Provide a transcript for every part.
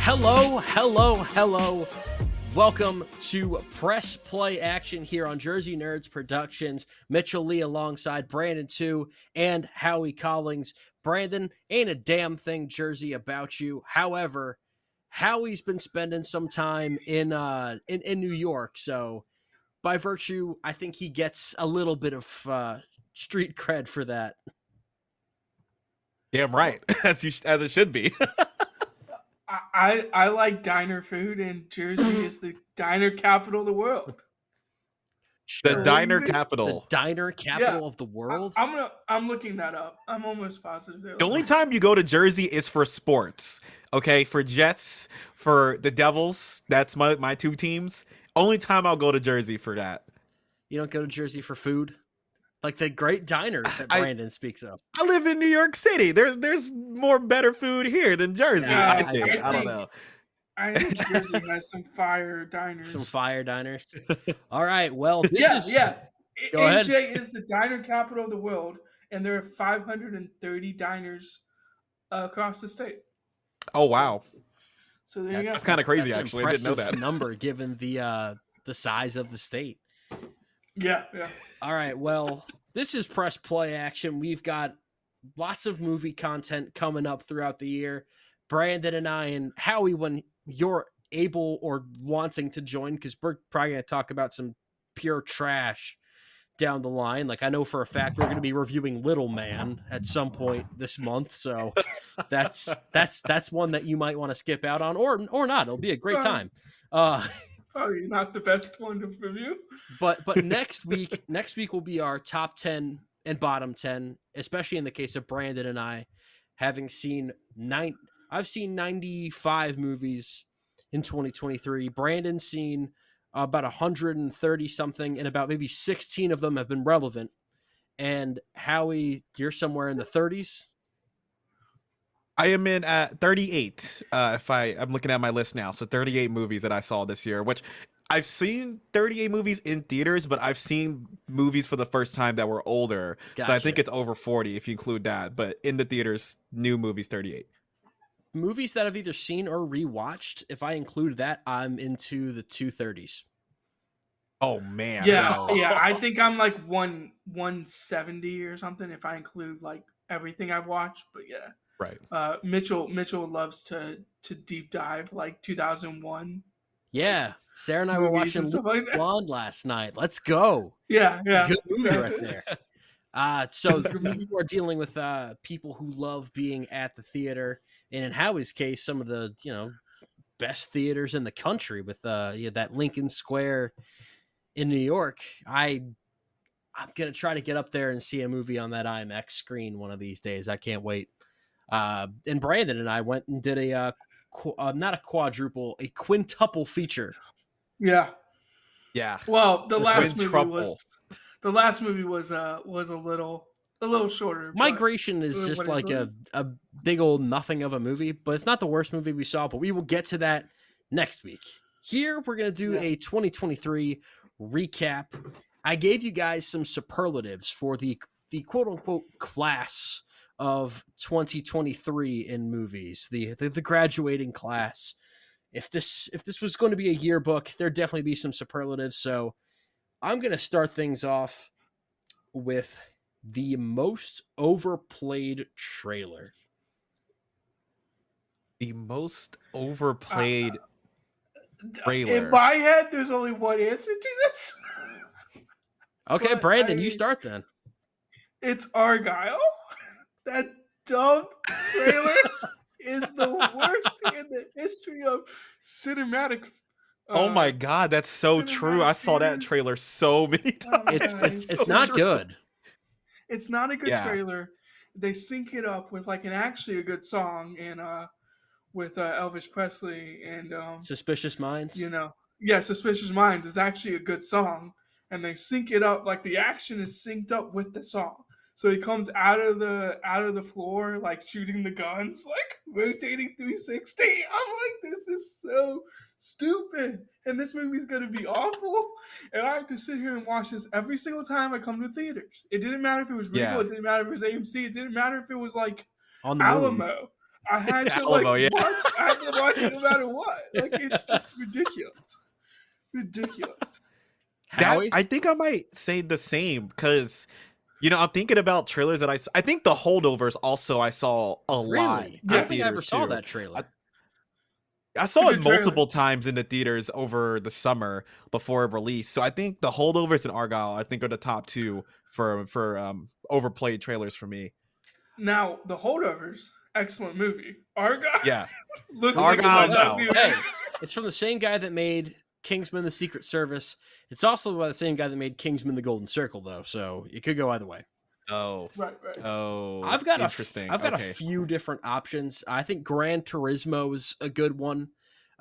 Hello, hello, hello. Welcome to Press Play Action here on Jersey Nerds Productions. Mitchell Lee alongside Brandon Tew and Howie Collings. Brandon, ain't a damn thing Jersey about you. However, Howie's been spending some time in New York, so by virtue, I think he gets a little bit of street cred for that. Damn right, as it should be. I like diner food, and Jersey is the diner capital of the world. The Sure. diner The capital. diner capital of the world? I'm looking that up. I'm almost positive. The only time you go to Jersey is for sports. Okay, for Jets, for the Devils. That's my two teams. Only time I'll go to Jersey for that. You don't go to Jersey for food? Like the great diners that Brandon speaks of. I live in New York City. There's more better food here than Jersey. Yeah, I think. I don't know. I think Jersey has some fire diners. Some fire diners. All right. Well, this is. Go AJ ahead. is the diner capital of the world, and there are 530 diners across the state. Oh wow. So there you go. That's kind of crazy. That's an Actually, I didn't know that. number given the size of the state. Yeah. All right. Well, this is Press Play Action. We've got lots of movie content coming up throughout the year. Brandon and I and Howie, when you're able or wanting to join, because we're probably going to talk about some pure trash down the line. Like, I know for a fact we're going to be reviewing Little Man at some point this month, so that's one that you might want to skip out on, or not. It'll be a great time. Probably not the best one to review. But next week will be our top 10 and bottom 10, especially in the case of Brandon and I, having seen I've seen 95 movies in 2023. Brandon's seen about 130 something, and about maybe 16 of them have been relevant. And Howie, you're somewhere in the 30s. I am in at 38. I'm looking at my list now, so 38 movies that I saw this year. Which I've seen 38 movies in theaters, but I've seen movies for the first time that were older. Gotcha. So I think it's over 40 if you include that. But in the theaters, new movies 38. Movies that I've either seen or rewatched. If I include that, I'm into the 230s. Oh man. Yeah, no. yeah. I think I'm like 170 or something if I include like everything I've watched. But yeah. Right. Mitchell loves to deep dive like 2001. Yeah, Sarah and I were watching like Blonde last night. Let's go. Yeah. Good movie right there. So you are dealing with people who love being at the theater, and in Howie's case, some of the best theaters in the country with that Lincoln Square in New York. I'm gonna try to get up there and see a movie on that IMAX screen one of these days. I can't wait. And Brandon and I went and did a not a quadruple, a quintuple feature. Yeah. Well, the last movie was a little shorter. Migration is just like a big old nothing of a movie, but it's not the worst movie we saw. But we will get to that next week. Here we're gonna do a 2023 recap. I gave you guys some superlatives for the quote unquote class of 2023 in movies, the graduating class. If this was going to be a yearbook, there'd definitely be some superlatives. So I'm going to start things off with the most overplayed trailer. The most overplayed trailer. In my head, there's only one answer to this. Okay, but Brandon, you start then. It's Argyle. That dumb trailer is the worst in the history of cinematic. Oh my god, that's so true. I saw that trailer so many times. It's not good. It's not a good trailer. They sync it up with like actually a good song and with Elvis Presley and Suspicious Minds. Suspicious Minds is actually a good song, and they sync it up like the action is synced up with the song. So he comes out of the floor, like shooting the guns, like rotating 360. I'm like, this is so stupid. And this movie's going to be awful. And I have to sit here and watch this every single time I come to theaters. It didn't matter if it was Regal. It didn't matter if it was AMC. It didn't matter if it was like on the Alamo. moon. I had to Alamo, yeah. watch. I had to watch it no matter what. Like it's just ridiculous, ridiculous. Howie? I think I might say the same because I'm thinking about trailers that I think the Holdovers also I saw a lot Really? in I don't think I ever theaters saw too. that trailer. I It's a saw it good trailer. multiple times in the theaters over the summer before it released. So I think the Holdovers and Argyle I think are the top two for overplayed trailers for me. Now, The Holdovers, excellent movie. Argyle Yeah, looks like it Argyle, might not no. be. Hey, it's from the same guy that made Kingsman: The Secret Service. It's also by the same guy that made Kingsman: The Golden Circle, though, so it could go either way. Oh, Right. oh, interesting. I've got a Okay. few different options. I think Gran Turismo is a good one.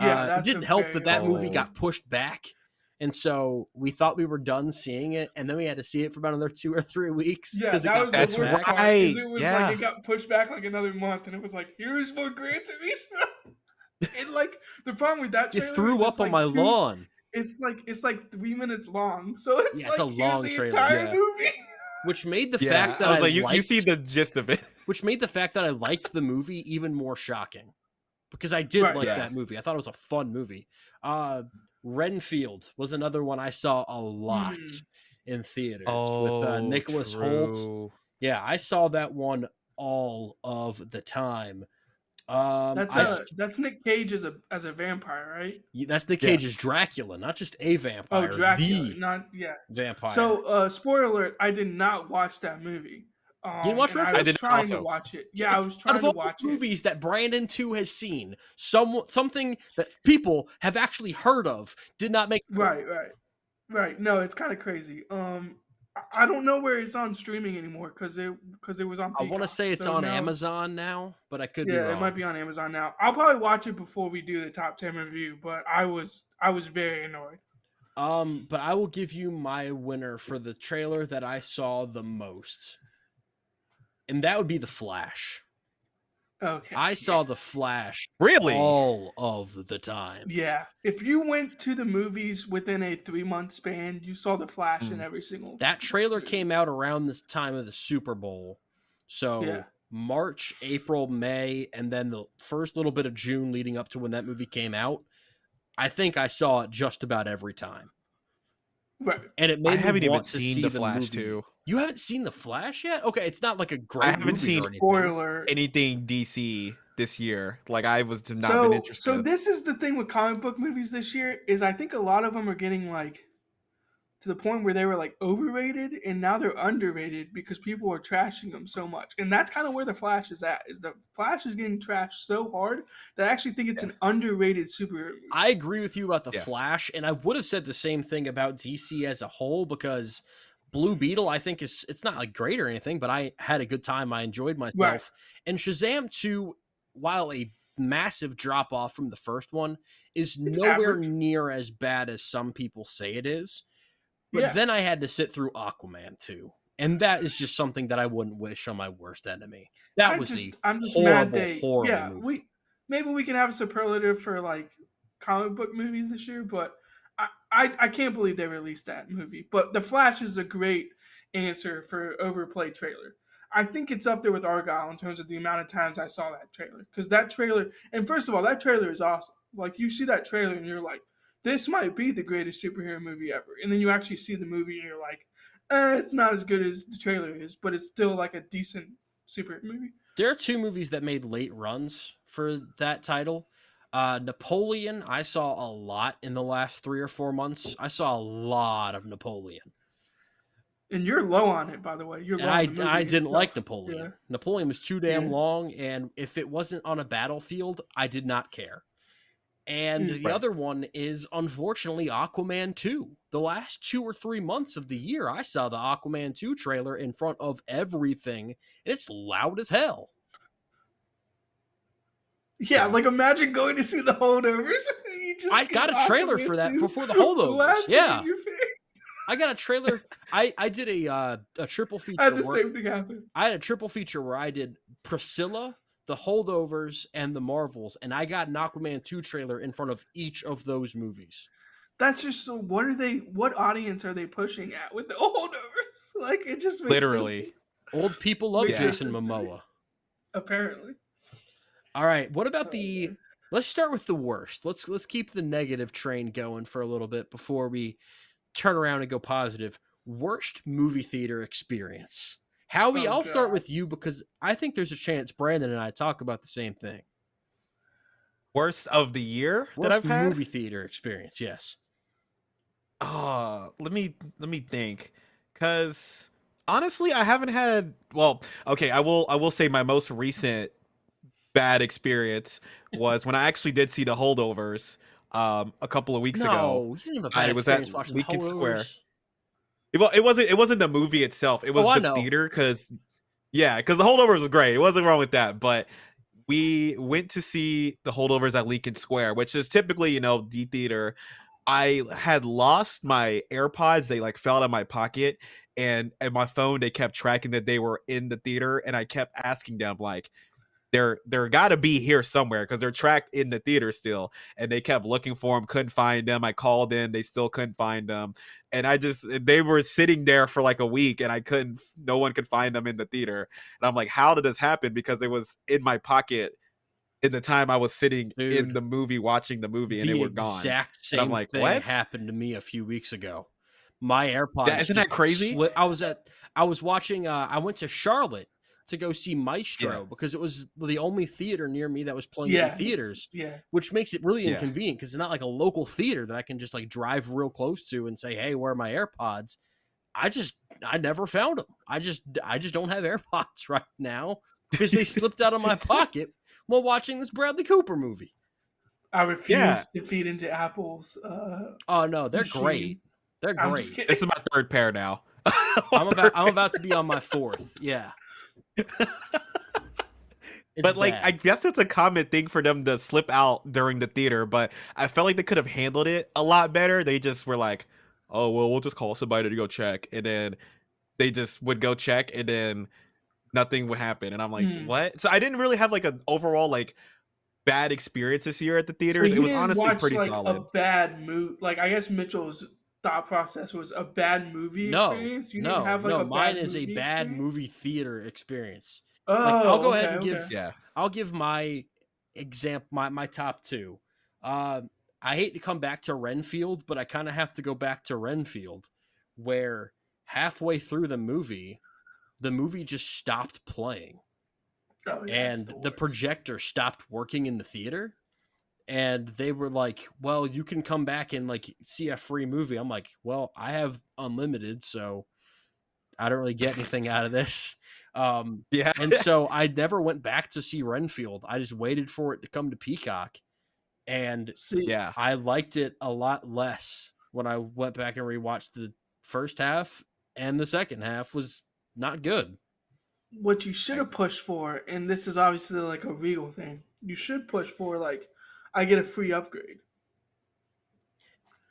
Yeah, It that's didn't a help very that movie Oh. got pushed back, and so we thought we were done seeing it, and then we had to see it for about another 2 or 3 weeks Yeah, because it that got was the That's worst pushed part. back. Is right, it was yeah. like it got pushed back like another month, and it was like, here's more Gran Turismo. And like the problem with that You trailer threw is up it's on like my lawn, It's like 3 minutes long, so it's Yeah, it's like a here's long the trailer. entire Yeah. movie. which made the Yeah, fact that I was like, liked, you see the gist of it. which made the fact that I liked the movie even more shocking because I did Right, like yeah. that movie. I thought it was a fun movie. Renfield was another one I saw a lot Mhm. in theaters Oh, with Nicholas Holt. true. Yeah, I saw that one all of the time. That's Nick Cage as a vampire, right? That's Nick Cage's Yes. Dracula, not just a Oh, vampire, Dracula, the not yeah. vampire. So, spoiler alert: I did not watch that movie. You didn't watch and I Renfield? I was didn't trying to also. watch it. Yeah, I was Out trying of to all watch the it. movies that Brandon too has seen, something that people have actually heard of did not make. Right. No, it's kind of crazy. I don't know where it's on streaming anymore because it was on I want to Peacock. say it's So on now Amazon now, but I could be yeah, wrong. it might be on Amazon now. I'll probably watch it before we do the top 10 review, but I was very annoyed. But I will give you my winner for the trailer that I saw the most, and that would be The Flash. Okay. I saw The Flash Really? all of the time. Yeah. If you went to the movies within a 3-month span, you saw the Flash in every single. That trailer movie. came out around this time of the Super Bowl. So Yeah. March, April, May, and then the first little bit of June leading up to when that movie came out. I think I saw it just about every time. Right. And it I made haven't me even want to seen see The the Flash movie. 2. You haven't seen The Flash yet? Okay, it's not like a great haven't movie seen or anything. Spoiler. Anything DC this year? Like I was not been So interested. this is the thing with comic book movies this year is I think a lot of them are getting like to the point where they were like overrated and now they're underrated because people are trashing them so much. And that's kind of where the Flash is at. Is the Flash is getting trashed so hard that I actually think it's an underrated superhero movie. I agree with you about The Yeah. Flash, and I would have said the same thing about DC as a whole because Blue Beetle, I think it's not like great or anything, but I had a good time. I enjoyed myself. Right. And Shazam 2, while a massive drop off from the first one, is nowhere average. near as bad as some people say it is. But Yeah. then I had to sit through Aquaman 2. And that is just something that I wouldn't wish on my worst enemy. That I'm was just a mad horrible, they horrible yeah, movie. maybe we can have a superlative for like comic book movies this year, but I can't believe they released that movie. But The Flash is a great answer for overplayed trailer. I think it's up there with Argyle in terms of the amount of times I saw that trailer. Because that trailer, and first of all, that trailer is awesome. Like you see that trailer and you're like, this might be the greatest superhero movie ever. And then you actually see the movie and you're like, it's not as good as the trailer is, but it's still like a decent superhero movie. There are 2 movies that made late runs for that title. Napoleon, I saw a lot in the last 3 or 4 months. I saw a lot of Napoleon. And you're low on it, by the way. You're low on the movie I didn't itself. like Napoleon. Yeah. Napoleon was too damn Yeah. long, and if it wasn't on a battlefield, I did not care. And the other one is, unfortunately, Aquaman 2. The last 2 or 3 months of the year, I saw the Aquaman 2 trailer in front of everything, and it's loud as hell. Yeah, like imagine going to see the Holdovers. You just I got a trailer for that before the Holdovers. Yeah. In your face. I got a trailer. I did a triple feature. I had the same thing happen. I had a triple feature where I did Priscilla, the Holdovers, and the Marvels, and I got an Aquaman 2 trailer in front of each of those movies. That's just so. What audience are they pushing at with the Holdovers? Like it just makes Literally. no sense. Old people love Yeah. Jason Momoa. Apparently. All right. What about the? Let's start with the worst. Let's keep the negative train going for a little bit before we turn around and go positive. Worst movie theater experience. Howie, Oh I'll start god. with you because I think there's a chance Brandon and I talk about the same thing. Worst of the year that Worst I've had? movie theater experience. Yes. Let me think. Cause honestly, I haven't had well, okay, I will say my most recent bad experience was when I actually did see the holdovers a couple of weeks ago. No, you didn't have a bad I was at experience watching the Leakin Square. holdovers. It wasn't the movie itself. It Oh, was I the know. theater because the holdovers was great. It wasn't wrong with that, but we went to see the holdovers at Leakin Square, which is typically, the theater. I had lost my AirPods. They like fell out of my pocket, and my phone, they kept tracking that they were in the theater, and I kept asking them like, they're got to be here somewhere because they're tracked in the theater still, and they kept looking for them, couldn't find them. I called in, they still couldn't find them, and they were sitting there for like a week, and no one could find them in the theater, and I'm like, how did this happen? Because it was in my pocket in the time I was sitting in Dude, the movie watching the movie, and they the were gone, exact and I'm same like, thing what? happened to me a few weeks ago. My That AirPods isn't that just crazy? slipped. I was watching I went to Charlotte to go see Yeah, Maestro because it was the only theater near me that was playing it in Yeah, it's theaters, yeah. which makes it really yeah. inconvenient because it's not like a local theater that I can just like drive real close to and say, "Hey, where are my AirPods?" I never found them. I just don't have AirPods right now because they slipped out of my pocket while watching this Bradley Cooper movie. I Yeah, refuse to feed into Apple's Oh no, they're machine. great. They're I'm just great. kidding. this is my third pair now. I'm about to be on my fourth. Yeah. It's But like, I bad. guess it's a common thing for them to slip out during the theater. But I felt like they could have handled it a lot better. They just were like, "Oh well, we'll just call somebody to go check," and then they just would go check, and then nothing would happen. And I'm like, Hmm. "What?" So I didn't really have like an overall like bad experience this year at the So theaters. It you was didn't honestly watch pretty like a solid. bad movie. Like I guess Mitchell's thought process was a bad movie No, experience. You didn't no, have like no. a Mine bad is a movie bad experience. movie theater experience. Like I'll Oh, go ahead okay, and okay. Yeah. I'll give my example my top two. Uh, I hate to come back to Renfield, but I kind of have to go back to Renfield, where halfway through the movie just stopped playing, Oh yeah, it's and the the worst. projector stopped working in the theater. And they were like, "Well, you can come back and like see a free movie." I'm like, "Well, I have unlimited, so I don't really get anything out of this." Yeah. And so I never went back to see Renfield. I just waited for it to come to Peacock, and See, Yeah. I liked it a lot less when I went back and rewatched the first half, and the second half was not good. what you should I, have pushed for, and this is obviously like a regal thing. You should push for like, I get a free upgrade.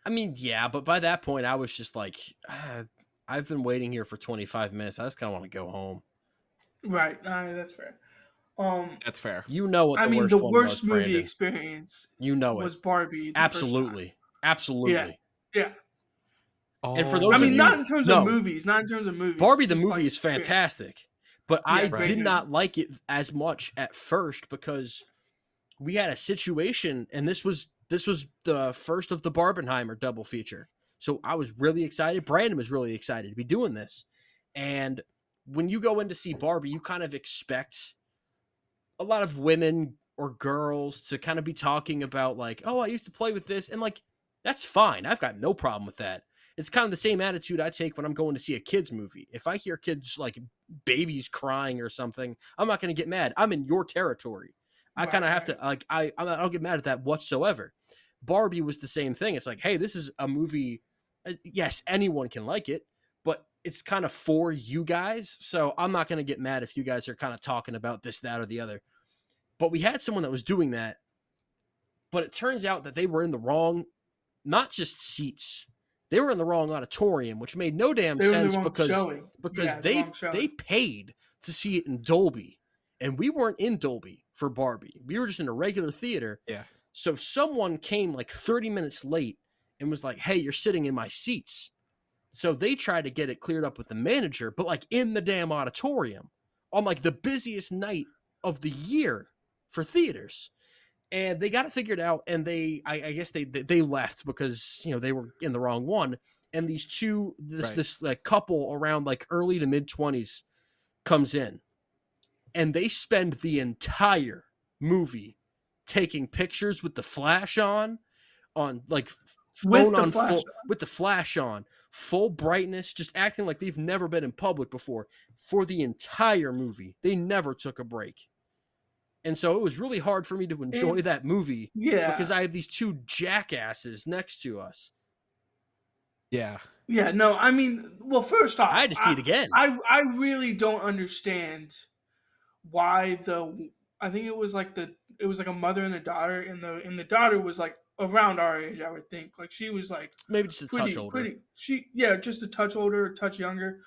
I mean, yeah, but by that point, I was just like, I've been waiting here for 25 minutes. I just kind of want to go home. Right, that's fair. Um, that's fair. You know what I the mean, the worst one was, worst movie Brandon. experience You know it. was Barbie the first time. Absolutely. Yeah, Absolutely. yeah. And for I those of mean, Oh, not you, in terms of no, movies, not in terms of movies, Barbie the just movie like is experience. fantastic. But I Yeah, right. great did movie. not like it as much at first because we had a situation, and this was the first of the Barbenheimer double feature. So I was really excited. Brandon was really excited to be doing this. And when you go in to see Barbie, you kind of expect a lot of women or girls to kind of be talking about like, oh, I used to play with this, and like that's fine. I've got no problem with that. It's kind of the same attitude I take when I'm going to see a kids movie. If I hear kids like babies crying or something, I'm not going to get mad. I'm in your territory. I kind Right, of have right. to like I don't get mad at that whatsoever. Barbie was the same thing. It's like, hey, this is a movie. Yes, anyone can like it, but it's kind of for you guys. So I'm not going to get mad if you guys are kind of talking about this, that, or the other. But we had someone that was doing that, but it turns out that they were in the wrong, not just seats, they were in the wrong auditorium, which made no damn They were in the sense wrong showing. because Yeah, the wrong they showing. paid to see it in Dolby, and we weren't in Dolby for Barbie. We were just in a regular theater. Yeah. So someone came like 30 minutes late and was like, "Hey, you're sitting in my seats." So they tried to get it cleared up with the manager, but like in the damn auditorium on like the busiest night of the year for theaters. And they got it figured out, and I guess they left because they were in the wrong one. And this like couple around like early to mid-20s comes in, and they spend the entire movie taking pictures with the flash on like phone on full with the flash on full brightness, just acting like they've never been in public before for the entire movie. They never took a break. And so it was really hard for me to enjoy that movie because I have these two jackasses next to us. Yeah. Yeah, no, I mean, well, first off, I had to see it again. I really don't understand why I think it was like a mother and a daughter, and the daughter was like around our age, I would think. Like she was like maybe just a touch older. Just a touch older, a touch younger.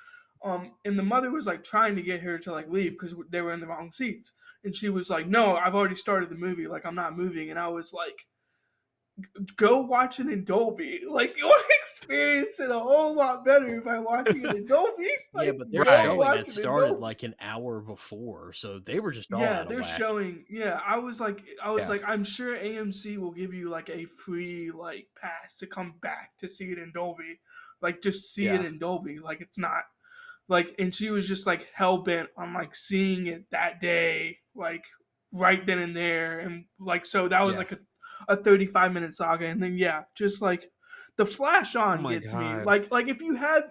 And the mother was like trying to get her to like leave because they were in the wrong seats. And she was like, "No, I've already started the movie. Like, I'm not moving." And I was like, "Go watch it in Dolby. Like, you'll experience it a whole lot better by watching it in Dolby." Like, yeah, but they're showing it started like an hour before, so they were just all out of they're whack. showing. Yeah, I was like, I'm sure AMC will give you like a free like pass to come back to see it in Dolby. Like, just see it in Dolby. Like, it's not. Like, and she was just like hell bent on like seeing it that day, like right then and there, and like so that was like a 35-minute saga, and then just like the flash on gets me. Like if you have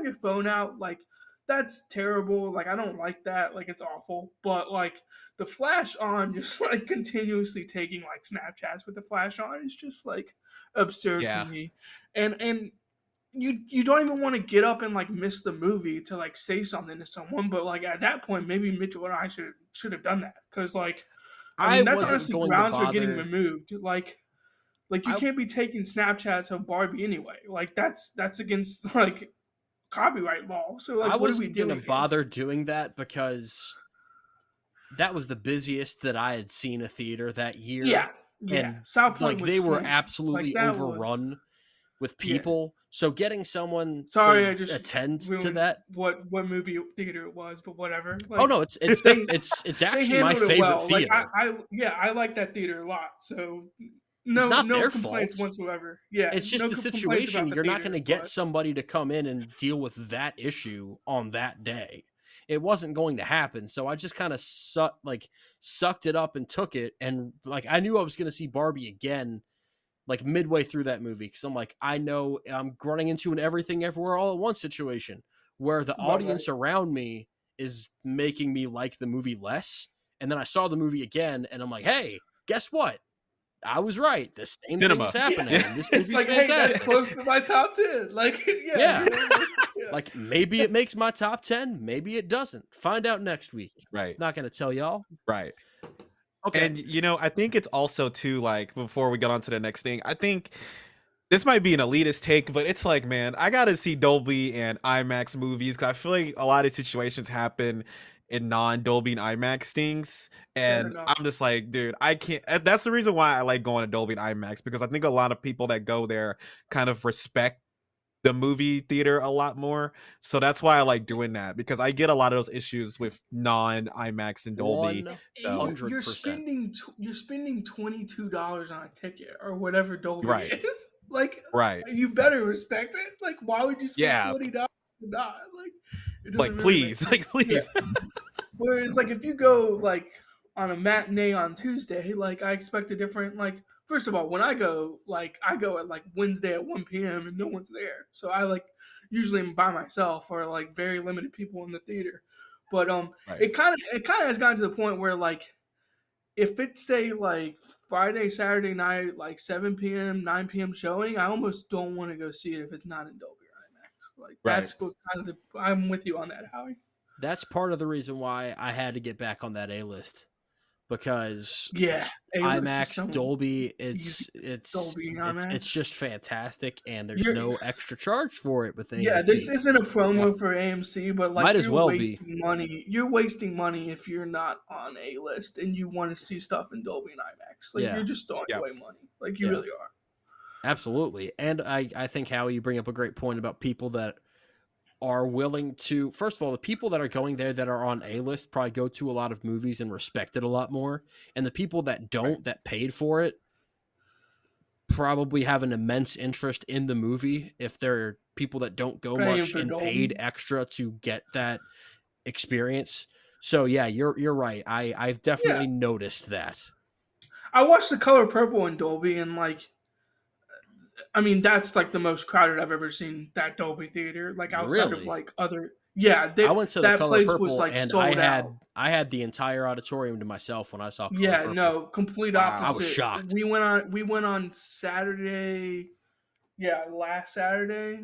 your phone out, like that's terrible. Like I don't like that. Like it's awful. But like the flash on, just like continuously taking like Snapchats with the flash on is just like absurd to me, and. You don't even want to get up and like miss the movie to like say something to someone, but like at that point maybe Mitchell and I should have done that because like I mean that's honestly grounds for getting removed. Like you can't be taking Snapchats of Barbie anyway. Like that's against like copyright law. So like I what are we wasn't doing? gonna bother doing that because that was the busiest that I had seen a theater that year. Yeah. And South Point like they were absolutely overrun with people. So getting someone I just attend to that. What movie theater it was, but whatever. Like, oh no, it's actually my favorite theater. Like, I like that theater a lot. So no, it's not no their complaints fault whatsoever. Yeah, it's just the situation. You're not going to get somebody to come in and deal with that issue on that day. It wasn't going to happen. So I just kind of sucked it up and took it. And like I knew I was going to see Barbie again like midway through that movie because I'm like, I know I'm running into an everything everywhere all at once situation where the audience around me is making me like the movie less. And then I saw the movie again and I'm like, hey, guess what? I was right. The same thing is happening. Yeah. This it's like, fantastic. Hey, that's close to my top 10. Like, yeah. Like maybe it makes my top 10. Maybe it doesn't. Find out next week. Right. Not going to tell y'all. Right. Okay. And I think it's also too like before we get on to the next thing, I think this might be an elitist take, but it's like, man, I gotta see Dolby and IMAX movies because I feel like a lot of situations happen in non-Dolby and IMAX things, and I'm just like, dude, I can't. That's the reason why I like going to Dolby and IMAX because I think a lot of people that go there kind of respect the movie theater a lot more. So that's why I like doing that because I get a lot of those issues with non-IMAX and Dolby. 100%. So you're spending $22 on a ticket or whatever Dolby is. Like, you better respect it. Like, why would you spend $20 not? Like, please. Yeah. Whereas, like, if you go like on a matinee on Tuesday, like I expect a different like. First of all, when I go at like Wednesday at 1 p.m. and no one's there. So I like usually am by myself or like very limited people in the theater. But it kind of has gotten to the point where like if it's say like Friday, Saturday night, like 7 p.m., 9 p.m. showing, I almost don't want to go see it if it's not in Dolby or IMAX. Like that's what kind of I'm with you on that, Howie. That's part of the reason why I had to get back on that A list. Because IMAX, Dolby, it's just fantastic, and there's no extra charge for it with AMC. Yeah, this isn't a promo for AMC, but like might as well be. You're wasting money if you're not on a list and you want to see stuff in Dolby and IMAX. Like you're just throwing away money. Like you really are. Absolutely, and I think Howie, you bring up a great point about people that are willing to, first of all, the people that are going there that are on A-list probably go to a lot of movies and respect it a lot more. And the people that don't, that paid for it, probably have an immense interest in the movie if they're people that don't go Paying much for and paid Dolby. extra to get that experience. So yeah, you're right. I've Yeah, definitely noticed that. I watched The Color Purple in Dolby, and like, I mean, that's like the most crowded I've ever seen that Dolby theater. Like outside of Really? like other, yeah, I went to the that Color place was Purple like and sold out. I had the entire auditorium to myself when I saw Color Yeah, Purple. no, complete Wow. I was opposite. shocked. We went on Saturday, yeah, last Saturday.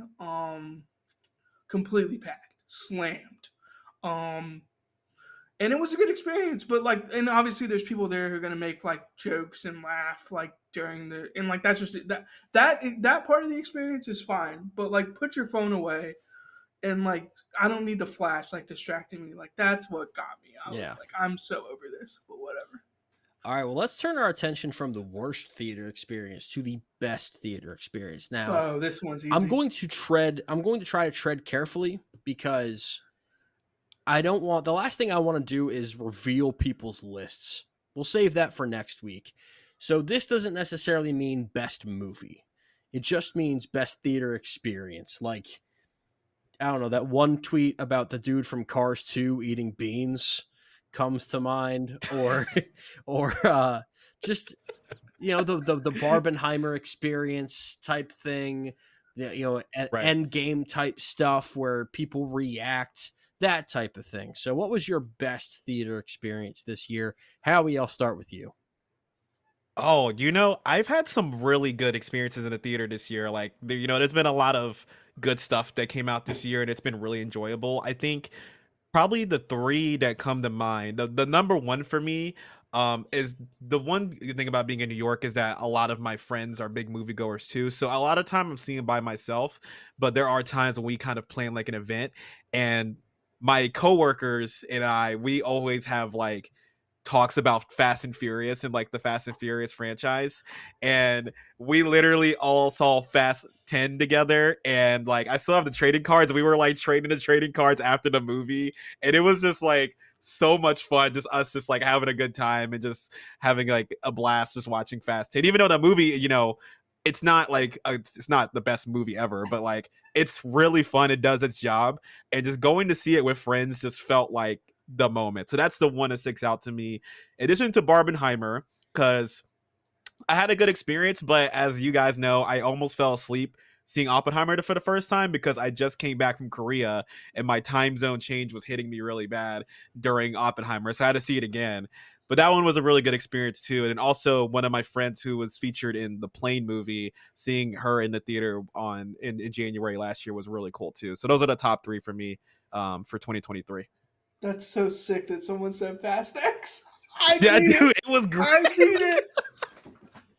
Completely packed, slammed. Um, and it was a good experience. But like, and obviously, there's people there who are gonna make like jokes and laugh like during the, and like that's just that part of the experience is fine. But like, put your phone away, and like, I don't need the flash like distracting me. Like that's what got me. I Yeah. was like, I'm so over this, but whatever. All right, well, let's turn our attention from the worst theater experience to the best theater experience. Now, Oh, this one's easy. I'm going to try to tread carefully because I don't want the last thing I want to do is reveal people's lists. We'll save that for next week. So this doesn't necessarily mean best movie. It just means best theater experience. Like, I don't know, that one tweet about the dude from Cars 2 eating beans comes to mind, or or just the Barbenheimer experience type thing, Right. end game type stuff where people react, that type of thing. So what was your best theater experience this year? Howie, I'll start with you. Oh, I've had some really good experiences in the theater this year. Like, there's been a lot of good stuff that came out this year, and it's been really enjoyable. I think probably the three that come to mind. The number one for me, is the one good thing about being in New York is that a lot of my friends are big moviegoers too. So a lot of time I'm seeing by myself, but there are times when we kind of plan like an event, and my coworkers and we always have like talks about Fast and Furious and like the Fast and Furious franchise. And we literally all saw Fast 10 together. And like, I still have the trading cards. We were like trading the trading cards after the movie. And it was just like so much fun. Just us just like having a good time and just having like a blast just watching Fast 10. Even though the movie, it's not like it's not the best movie ever, but like it's really fun. It does its job. And just going to see it with friends just felt like the moment. So that's the one that sticks out to me. In addition to Barbenheimer, because I had a good experience, but as you guys know, I almost fell asleep seeing Oppenheimer for the first time because I just came back from Korea and my time zone change was hitting me really bad during Oppenheimer. So I had to see it again. But that one was a really good experience too. And also one of my friends who was featured in the Plane movie, seeing her in the theater in January last year was really cool too. So those are the top three for me for 2023. That's so sick that someone said Fast X. I Yeah, need dude, it. it was great. I need it.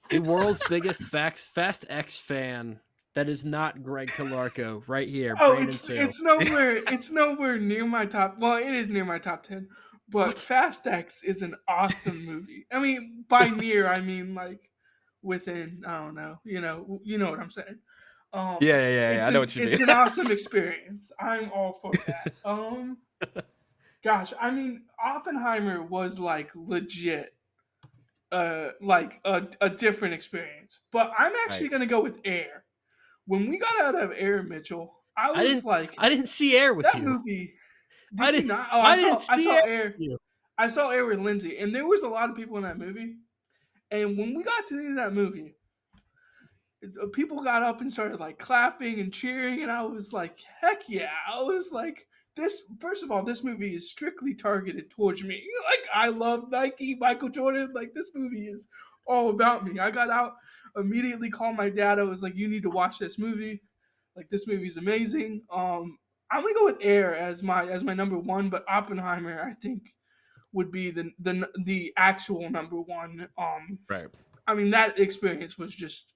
The world's biggest Fast X fan that is not Greg Kalarko, right here, Oh, Brandon too. it's nowhere near my top. Well, it is near my top 10, but What? Fast X is an awesome movie. I mean, by near, I mean like within. I don't know. You know what I'm saying. Yeah. I know what you mean. It's an awesome experience. I'm all for that. Gosh, I mean, Oppenheimer was like legit, like a different experience. But I'm actually Right. gonna go with Air. When we got out of Air, Mitchell, I was like, I didn't see Air with that you. movie. Did you not? Oh, I didn't I see saw Air Air. with you. I saw Air with Lindsay, and there was a lot of people in that movie. And when we got to the end of that movie, people got up and started like clapping and cheering, and I was like, heck yeah! I was like, this. First of all, this movie is strictly targeted towards me. Like, I love Nike, Michael Jordan. Like, this movie is all about me. I got out immediately, called my dad. I was like, you need to watch this movie. Like, this movie's amazing. I'm gonna go with Air as my number one, but Oppenheimer, I think, would be the actual number one. Right. I mean, that experience was just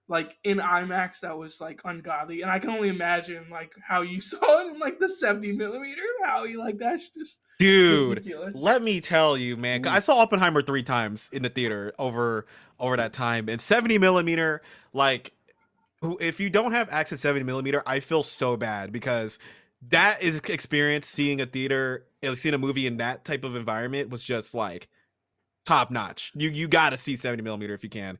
like in IMAX, that was like ungodly, and I can only imagine like how you saw it in like the 70 millimeter. How you like that's just Dude, ridiculous. let me tell you, man. I Ooh. saw Oppenheimer 3 times in the theater over that time. And 70 millimeter, like if you don't have access to 70 millimeter, I feel so bad because that is experience. Seeing seeing a movie in that type of environment was just like top notch. You got to see 70 millimeter if you can.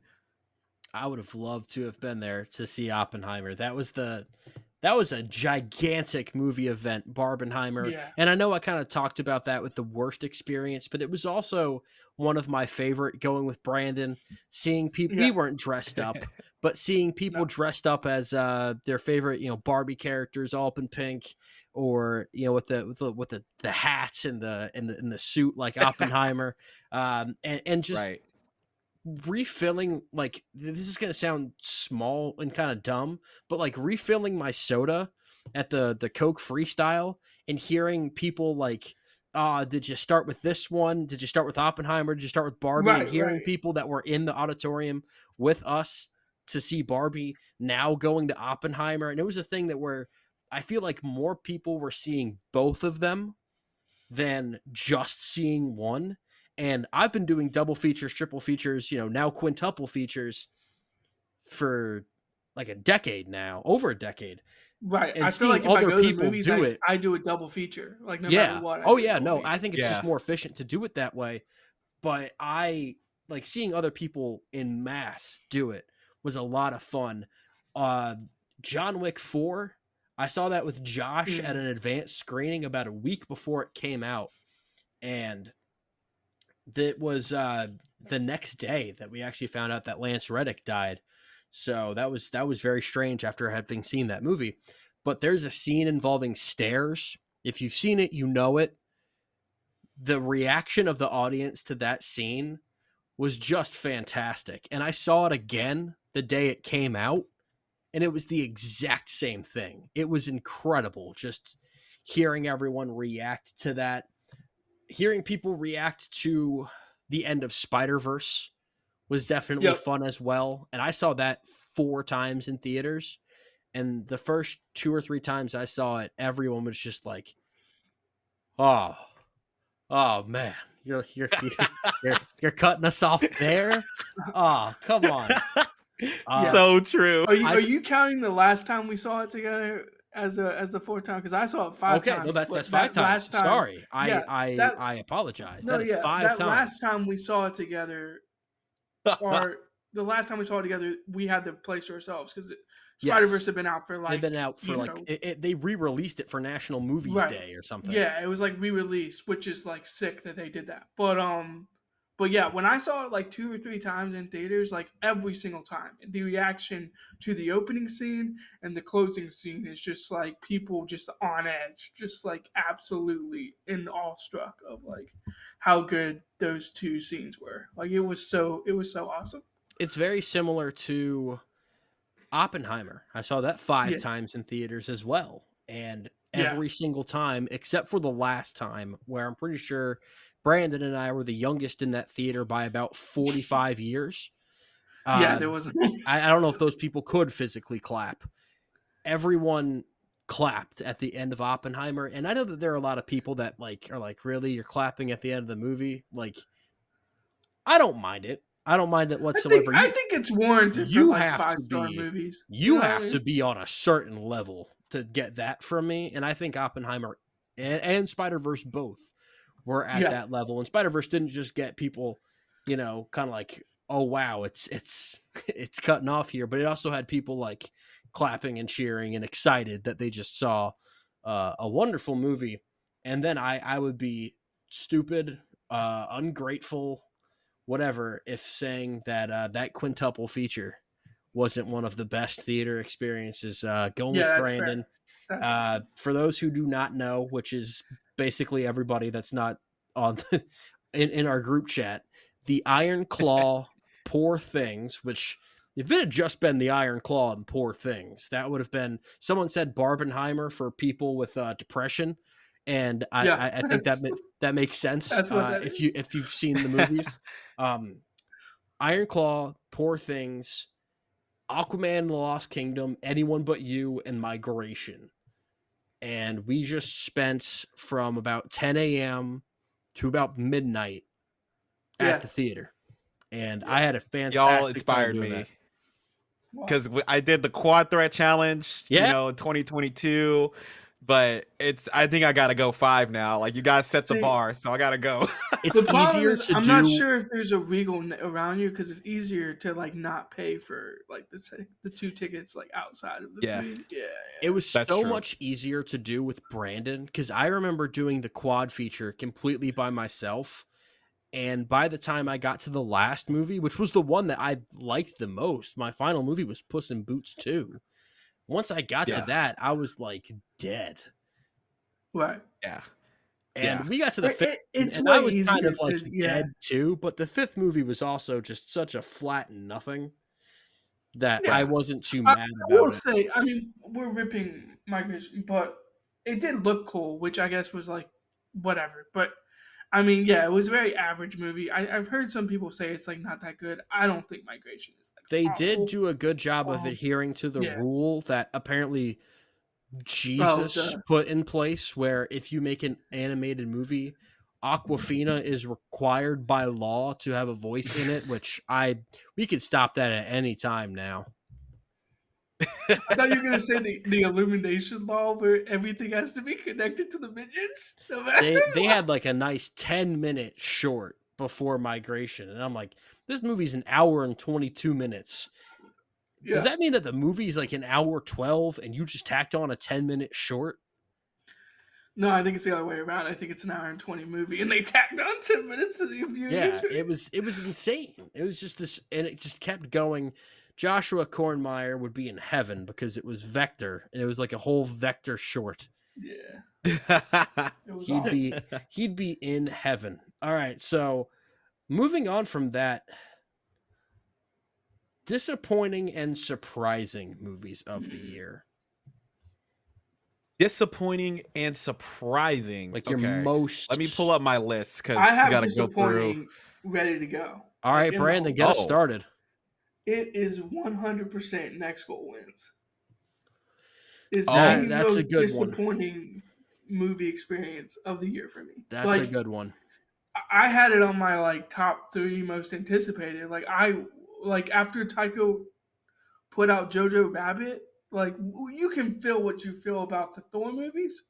I would have loved to have been there to see Oppenheimer. That was a gigantic movie event, Barbenheimer. Yeah. And I know I kind of talked about that with the worst experience, but it was also one of my favorite going with Brandon, seeing people, we Yeah. weren't dressed up, but seeing people No. dressed up as their favorite, Barbie characters all up in pink, or, with the hats and the suit like Oppenheimer. And just Right. refilling, like, this is going to sound small and kind of dumb, but like refilling my soda at the Coke Freestyle and hearing people like, did you start with this one, did you start with Oppenheimer, did you start with Barbie, and hearing Right. people that were in the auditorium with us to see Barbie now going to Oppenheimer. And it was a thing that where I feel like more people were seeing both of them than just seeing one. And I've been doing double features, triple features, now quintuple features for like a decade now, over a decade. Right. And I feel like seeing if I other go to the people movies, do it. I do a double feature. Like no matter Yeah. what. I Oh do a yeah. double No, feature. I think it's just Yeah. more efficient to do it that way. But I like seeing other people in mass do it was a lot of fun. John Wick 4, I saw that with Josh at an advanced screening about a week before it came out. And that was the next day that we actually found out that Lance Reddick died. So that was very strange after having seen that movie. But there's a scene involving stairs. If you've seen it, you know it. The reaction of the audience to that scene was just fantastic. And I saw it again the day it came out, and it was the exact same thing. It was incredible just hearing everyone react to that. Hearing people react to the end of Spider-Verse was definitely fun as well. And I saw that 4 times in theaters. And the first 2 or 3 times I saw it, everyone was just like, "Oh, oh man, you're cutting us off there? Oh, come on." So true. Are you counting the last time we saw it together as the 4th time? Because I saw it 5 times. Okay, no, that's 5 times. Time, Sorry, yeah, I apologize. No, that is 5 that times. last time we saw it together, or the last time we saw it together, we had the place to ourselves because Spider-Verse had been out for like. They've been out for like they re-released it for National Movies Day or something. Yeah, it was like re-released, which is like sick that they did that. But yeah, when I saw it like 2 or 3 times in theaters, like every single time, the reaction to the opening scene and the closing scene is just like people just on edge, just like absolutely in awestruck of like how good those 2 scenes were. Like it was so awesome. It's very similar to Oppenheimer. I saw that 5 times in theaters as well. And every single time, except for the last time, where I'm pretty sure Brandon and I were the youngest in that theater by about 45 years. There was. I don't know if those people could physically clap. Everyone clapped at the end of Oppenheimer. And I know that there are a lot of people that are like, really? You're clapping at the end of the movie? Like, I don't mind it. I don't mind it whatsoever. I think it's warranted you for like have 5-star to be, movies. You have to be on a certain level to get that from me. And I think Oppenheimer and Spider-Verse both were at that level. And Spider-Verse didn't just get people, kind of like, oh wow, it's cutting off here, but it also had people like clapping and cheering and excited that they just saw a wonderful movie. And then I would be stupid, ungrateful, whatever, if saying that that quintuple feature wasn't one of the best theater experiences. Going with Brandon. Awesome. For those who do not know, which is basically everybody that's not on in our group chat, the Iron Claw Poor Things, which if it had just been the Iron Claw and Poor Things, that would have been, someone said Barbenheimer for people with depression. And I think that makes sense. That's what that is. If you've seen the movies. Iron Claw, Poor Things, Aquaman and the Lost Kingdom, Anyone But You, and Migration. And we just spent from about 10 a.m. to about midnight at the theater. And I had a fantastic Y'all inspired time doing me. Because I did the quad threat challenge, in 2022. but I think I gotta go 5 now. Like you guys set the See, bar, so I gotta go. the It's problem easier is to I'm not do. sure if there's a Regal around you because it's easier to like not pay for like the 2 tickets like outside of the Yeah, three. Yeah, It was that's so true. much easier to do with Brandon because I remember doing the quad feature completely by myself. And by the time I got to the last movie, which was the one that I liked the most, my final movie was Puss in Boots 2. Once I got to Yeah, that, I was like dead. yeah. Right. yeah, yeah. And we got to the fifth, It's and I way was kind easier of like to yeah. dead too. But the fifth movie was also just such a flat nothing that I Yeah. wasn't too I mad will about it. say, I mean, we're ripping Migration, but it did look cool, which I guess was like whatever. But I mean, yeah, it was a very average movie. I've heard some people say it's like not that good. I don't think Migration is like They did awful. do a good job of Um, adhering to the yeah. rule that apparently Oh, Jesus the put in place, where if you make an animated movie, Aquafina is required by law to have a voice in it, which we could stop that at any time now. I thought you were gonna say the illumination law where everything has to be connected to the minions. No matter They what. had like a nice 10-minute short before Migration, and I'm like, this movie's an hour and 22 minutes. Does Yeah. that mean that the movie's like an hour 12 and you just tacked on a 10-minute short? No, I think it's the other way around. I think it's an hour and 20 movie, and they tacked on 10 minutes to the viewing Yeah, experience. it was insane. It was just this, and it just kept going. Joshua Kornmeyer would be in heaven because it was Vector, and it was like a whole Vector short. Yeah, Yeah. it was He'd awesome. be he'd be in heaven. All right, so moving on from that, disappointing and surprising movies of the year. Disappointing and surprising. Like your Okay, let me pull most. up my list because I you have got to go through. disappointing ready to go. All Like right, in the Brandon, hole. get us Oh, started. It is 100% next goal wins. Is oh, the That's a most good one. disappointing movie experience of the year for me. That's a Like good one. I had it on my like top 3 most anticipated. Like after Taiko put out Jojo Rabbit, like you can feel what you feel about the Thor movies,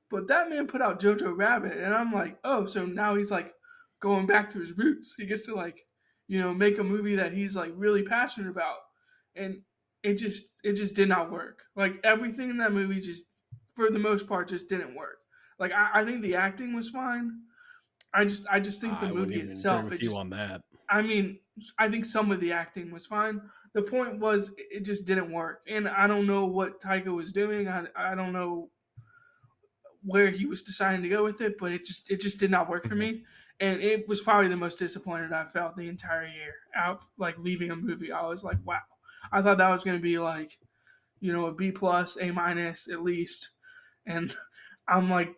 but that man put out Jojo Rabbit, and I'm like, oh, so now he's like going back to his roots. He gets to like, make a movie that he's like really passionate about, and it just did not work. Like everything in that movie just, for the most part, just didn't work. Like I think the acting was fine. I just think the I wouldn't movie even agree itself, with you on that. I mean, I think some of the acting was fine. The point was, it just didn't work, and I don't know what Taika was doing. I don't know where he was deciding to go with it, but it just did not work for mhm. me, and it was probably the most disappointed I felt the entire year. Out like leaving a movie, I was like, wow. I thought that was going to be like, a B plus, A minus at least, and I'm like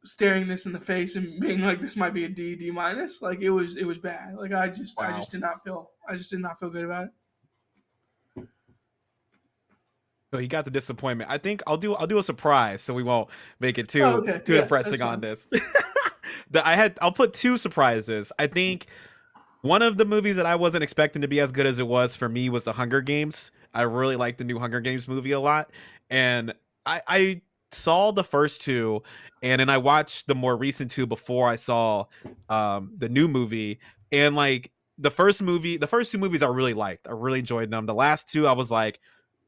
staring this in the face and being like, this might be a D minus. Like it was bad. Like I Wow. just did not feel good about it. So he got the disappointment. I think I'll do a surprise so we won't make it Oh, too okay, too yeah, that's depressing on fine. this. I'll put 2 surprises. I think one of the movies that I wasn't expecting to be as good as it was for me was The Hunger Games. I really like the new Hunger Games movie a lot, and I saw the first 2, and then I watched the more recent 2 before I saw the new movie. And like the first 2 movies I really liked. I really enjoyed them. The last 2, I was like,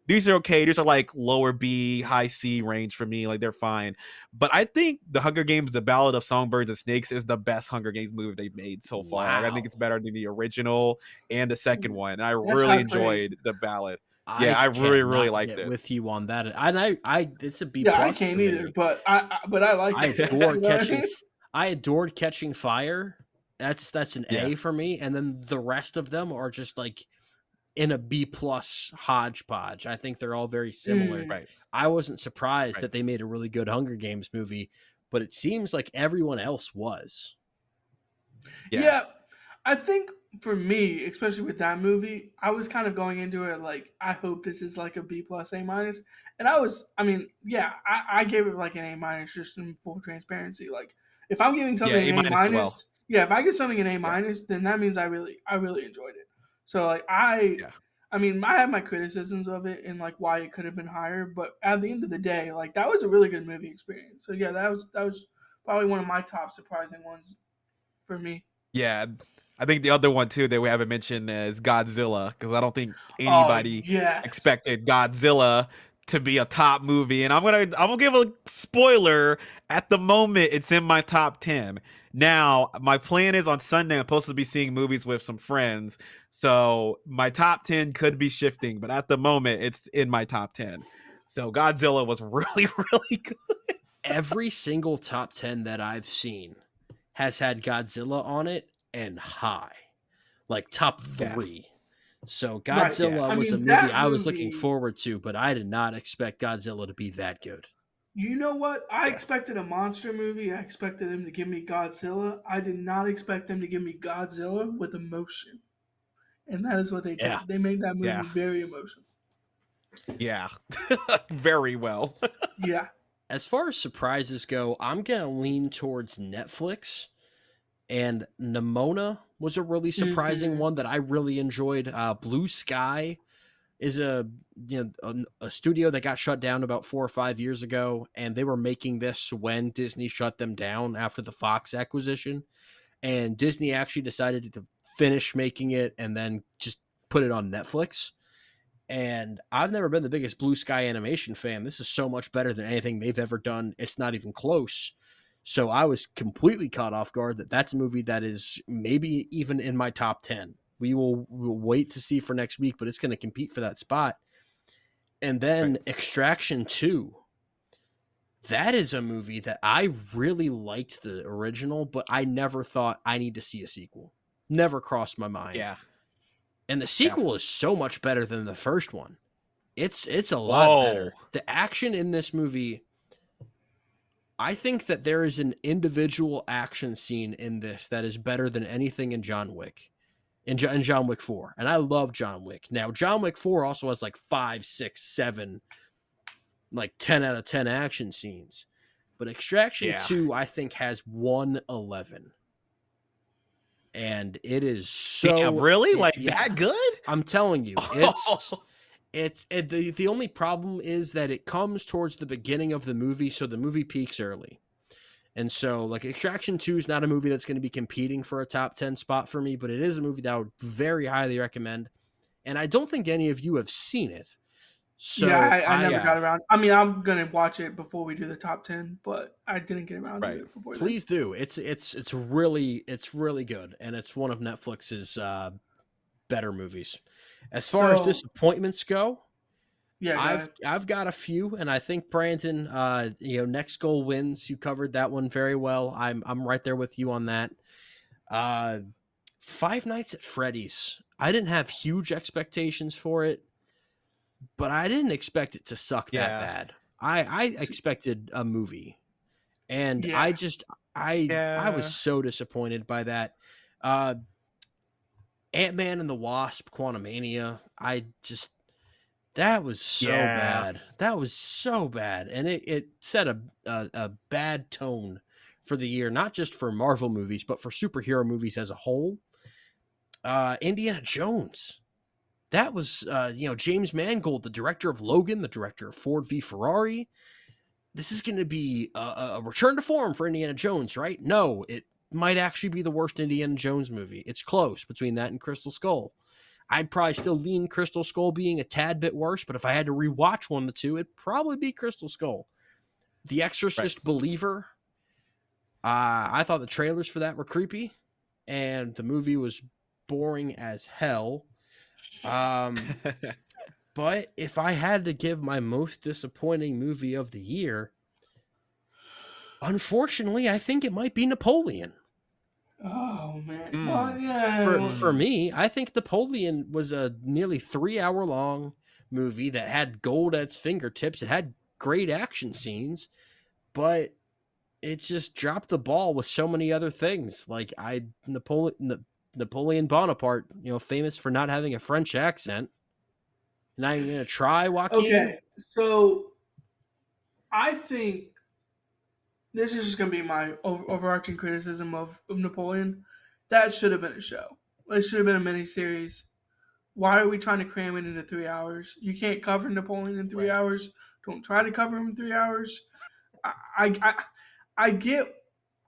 these are okay. These are like lower B, high C range for me. Like they're fine. But I think The Hunger Games: The Ballad of Songbirds and Snakes is the best Hunger Games movie they've made so far. Like I think Wow. it's better than the original and the second one. And I That's really high praise. enjoyed the ballad. Yeah, I I really, really cannot liked get it. with you on that. And it's a B Yeah, I plus for can't either, me. but I like I it. adore You know what I catching. mean? I adored Catching Fire. That's an Yeah, A for me, and then the rest of them are just like in a B plus hodgepodge. I think they're all very similar. Mm. right, I wasn't surprised right. that they made a really good Hunger Games movie, but it seems like everyone else was. Yeah, Yeah, I think for me, especially with that movie, I was kind of going into it like, I hope this is like a B plus, A minus, and I mean, yeah, I gave it like an A minus just in full transparency. Like, if I'm giving yeah. something A an A minus as well. minus, yeah, if I give something an A Yeah, minus, then that means I really enjoyed it. So like, yeah. I mean, I have my criticisms of it and like why it could have been higher, but at the end of the day, like that was a really good movie experience. So yeah, that was probably one of my top surprising ones for me. Yeah, I think the other one too that we haven't mentioned is Godzilla, because I don't think Oh anybody yes. expected Godzilla to be a top movie. And I'm gonna give a spoiler. At the moment, it's in my top 10. Now, my plan is on Sunday, I'm supposed to be seeing movies with some friends. So my top 10 could be shifting, but at the moment, it's in my top 10. So Godzilla was really, really good. Every single top 10 that I've seen has had Godzilla on it and high, like top Yeah, 3. So Right. yeah. Godzilla I was a mean movie that I was looking movie. forward to, but I did not expect Godzilla to be that good. You know what? I Yeah. expected a monster movie. I expected them to give me Godzilla. I did not expect them to give me Godzilla with emotion. And that is what they Yeah. did. They made that Yeah. movie very emotional. Yeah. Very well. Yeah. As far as surprises go, I'm going to lean towards Netflix, and Nimona was a really surprising Hmm. one that I really enjoyed. Blue Sky is a studio that got shut down about 4 or 5 years ago, and they were making this when Disney shut them down after the Fox acquisition, and Disney actually decided to finish making it and then just put it on Netflix. And I've never been the biggest Blue Sky animation fan. This is so much better than anything they've ever done. It's not even close. So I was completely caught off guard that that's a movie that is maybe even in my top 10. We'll wait to see for next week, but it's going to compete for that spot. And Right. then Extraction 2. That is a movie that I really liked the original, but I never thought I need to see a sequel. Never crossed my mind. Yeah. And the Yeah. sequel is so much better than the first one. It's a lot Whoa. better. The action in this movie, I think that there is an individual action scene in this that is better than anything in John Wick. In John Wick 4. And I love John Wick. Now, John Wick 4 also has like 5, 6, 7, like 10 out of 10 action scenes. But Extraction Yeah. 2, I think, has 111. And it is Damn, so really? it, Like yeah. that good? I'm telling you, Oh. the only problem is that it comes towards the beginning of the movie, so the movie peaks early. And so, like, Extraction 2 is not a movie that's going to be competing for a top 10 spot for me, but it is a movie that I would very highly recommend. And I don't think any of you have seen it. Yeah, So I never Yeah. got around. I mean, I'm gonna watch it before we do the top 10, but I didn't get around to Right. it before then. please do. It's really good, and it's one of Netflix's better movies. As far as So disappointments go, yeah, go ahead. I've got a few, and I think Brandon, next goal wins. You covered that one very well. I'm right there with you on that. Uh, Five Nights at Freddy's. I didn't have huge expectations for it, but I didn't expect it to suck that Yeah. bad. I See, expected a movie, and yeah. I was Yeah. so disappointed by that. Uh, Ant-Man and the Wasp: Quantumania. That was so Yeah. bad. That was so bad, and it set a bad tone for the year, not just for Marvel movies, but for superhero movies as a whole. Indiana Jones. That was James Mangold, the director of Logan, the director of Ford v Ferrari. This is going to be a return to form for Indiana Jones, right? No, it might actually be the worst Indiana Jones movie. It's close between that and Crystal Skull. I'd probably still lean Crystal Skull being a tad bit worse, but if I had to rewatch one of the two, it'd probably be Crystal Skull. The Right. Exorcist Believer. I thought the trailers for that were creepy, and the movie was boring as hell. Um, but if I had to give my most disappointing movie of the year, unfortunately, I think it might be Napoleon. Oh man. Well, Mm. For yeah. Mm. me, I think Napoleon was a nearly 3 hour long movie that had gold at its fingertips. It had great action scenes, but it just dropped the ball with so many other things. Like Napoleon Bonaparte, famous for not having a French accent. Not even gonna try, Joaquin. Okay. So I think this is just gonna be my overarching criticism of Napoleon. That should have been a show. It should have been a miniseries. Why are we trying to cram it into 3 hours? You can't cover Napoleon in 3 hours. Don't try to cover him in 3 hours. I I, I get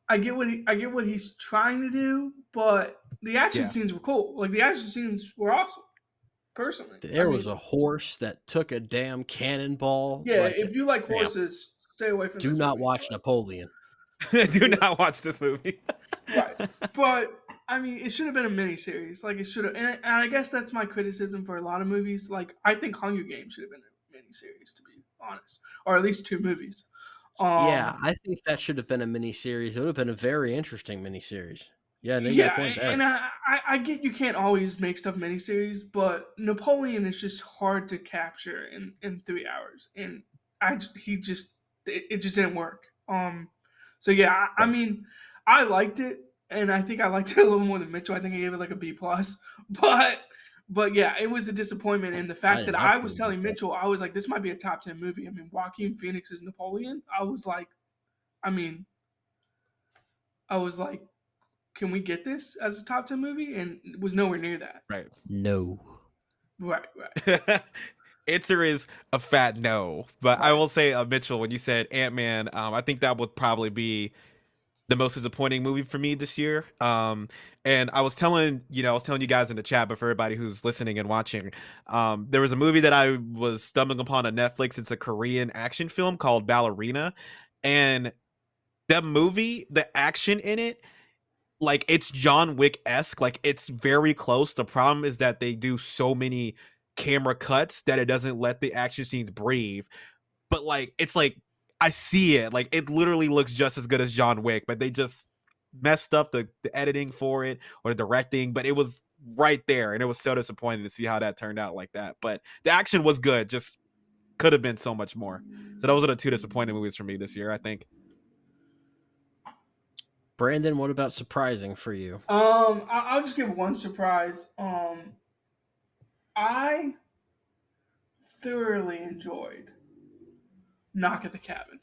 I get what he's trying to do, but the action Yeah. scenes were cool. Like the action scenes were awesome. Personally, I There was mean, a horse that took a damn cannonball. yeah. Like, If you like damn, horses, stay away from do this not movie. watch Napoleon. Do not watch this movie. Right. But I mean, it should have been a miniseries. Like it should have, and I guess that's my criticism for a lot of movies. Like I think Hunger Games should have been a miniseries, to be honest, or at least 2 movies. Yeah, Um, I think that should have been a miniseries. It would have been a very interesting miniseries. Yeah, no, you got a yeah, point there. and I get you can't always make stuff miniseries, but Napoleon is just hard to capture in 3 hours, and he just it just didn't work. So yeah, I Right. mean, I liked it, and I think I liked it a little more than Mitchell. I think I gave it like a B plus, but yeah, it was a disappointment in the I fact did that not I give was it a B+. telling Mitchell I was like, this might be a top 10 movie. I mean, Joaquin Phoenix's Napoleon. I mean, I was like, can we get this as a top 10 movie? And it was nowhere near that. Right. No. Right. Answer is a fat no. But I Right. will say, Mitchell, when you said Ant-Man, I think that would probably be the most disappointing movie for me this year. And I was telling you guys in the chat, but for everybody who's listening and watching, there was a movie that I was stumbling upon on Netflix. It's a Korean action film called Ballerina. And that movie, the action in it, like it's John Wick-esque, like it's very close. The problem is that they do so many camera cuts that it doesn't let the action scenes breathe. But like it's like I see it. Like it literally looks just as good as John Wick, but they just messed up the editing for it or the directing, but it was right there and it was so disappointing to see how that turned out like that. But the action was good, just could have been so much more. So those are the two disappointing movies for me this year, I think. Brandon, what about surprising for you? I'll just give one surprise. I thoroughly enjoyed Knock at the Cabin.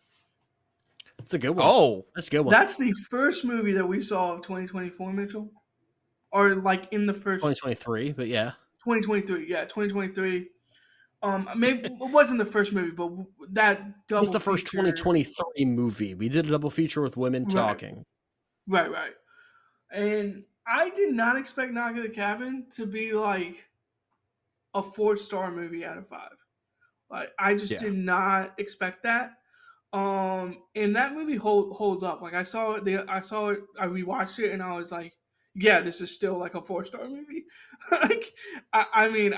It's a good one. Oh, That's a good one. That's the first movie that we saw of 2024, Mitchell, or like in the first 2023, but yeah. 2023. Yeah, 2023. Maybe it wasn't the first movie, but that double. It was the first feature, 2023 movie. We did a double feature with women talking. Right. And I did not expect Knock at the Cabin to be like a 4-star movie out of 5. Like I just did not expect that. And that movie holds up. Like I rewatched it, and I was like, yeah, this is still like a 4-star movie. Like I mean,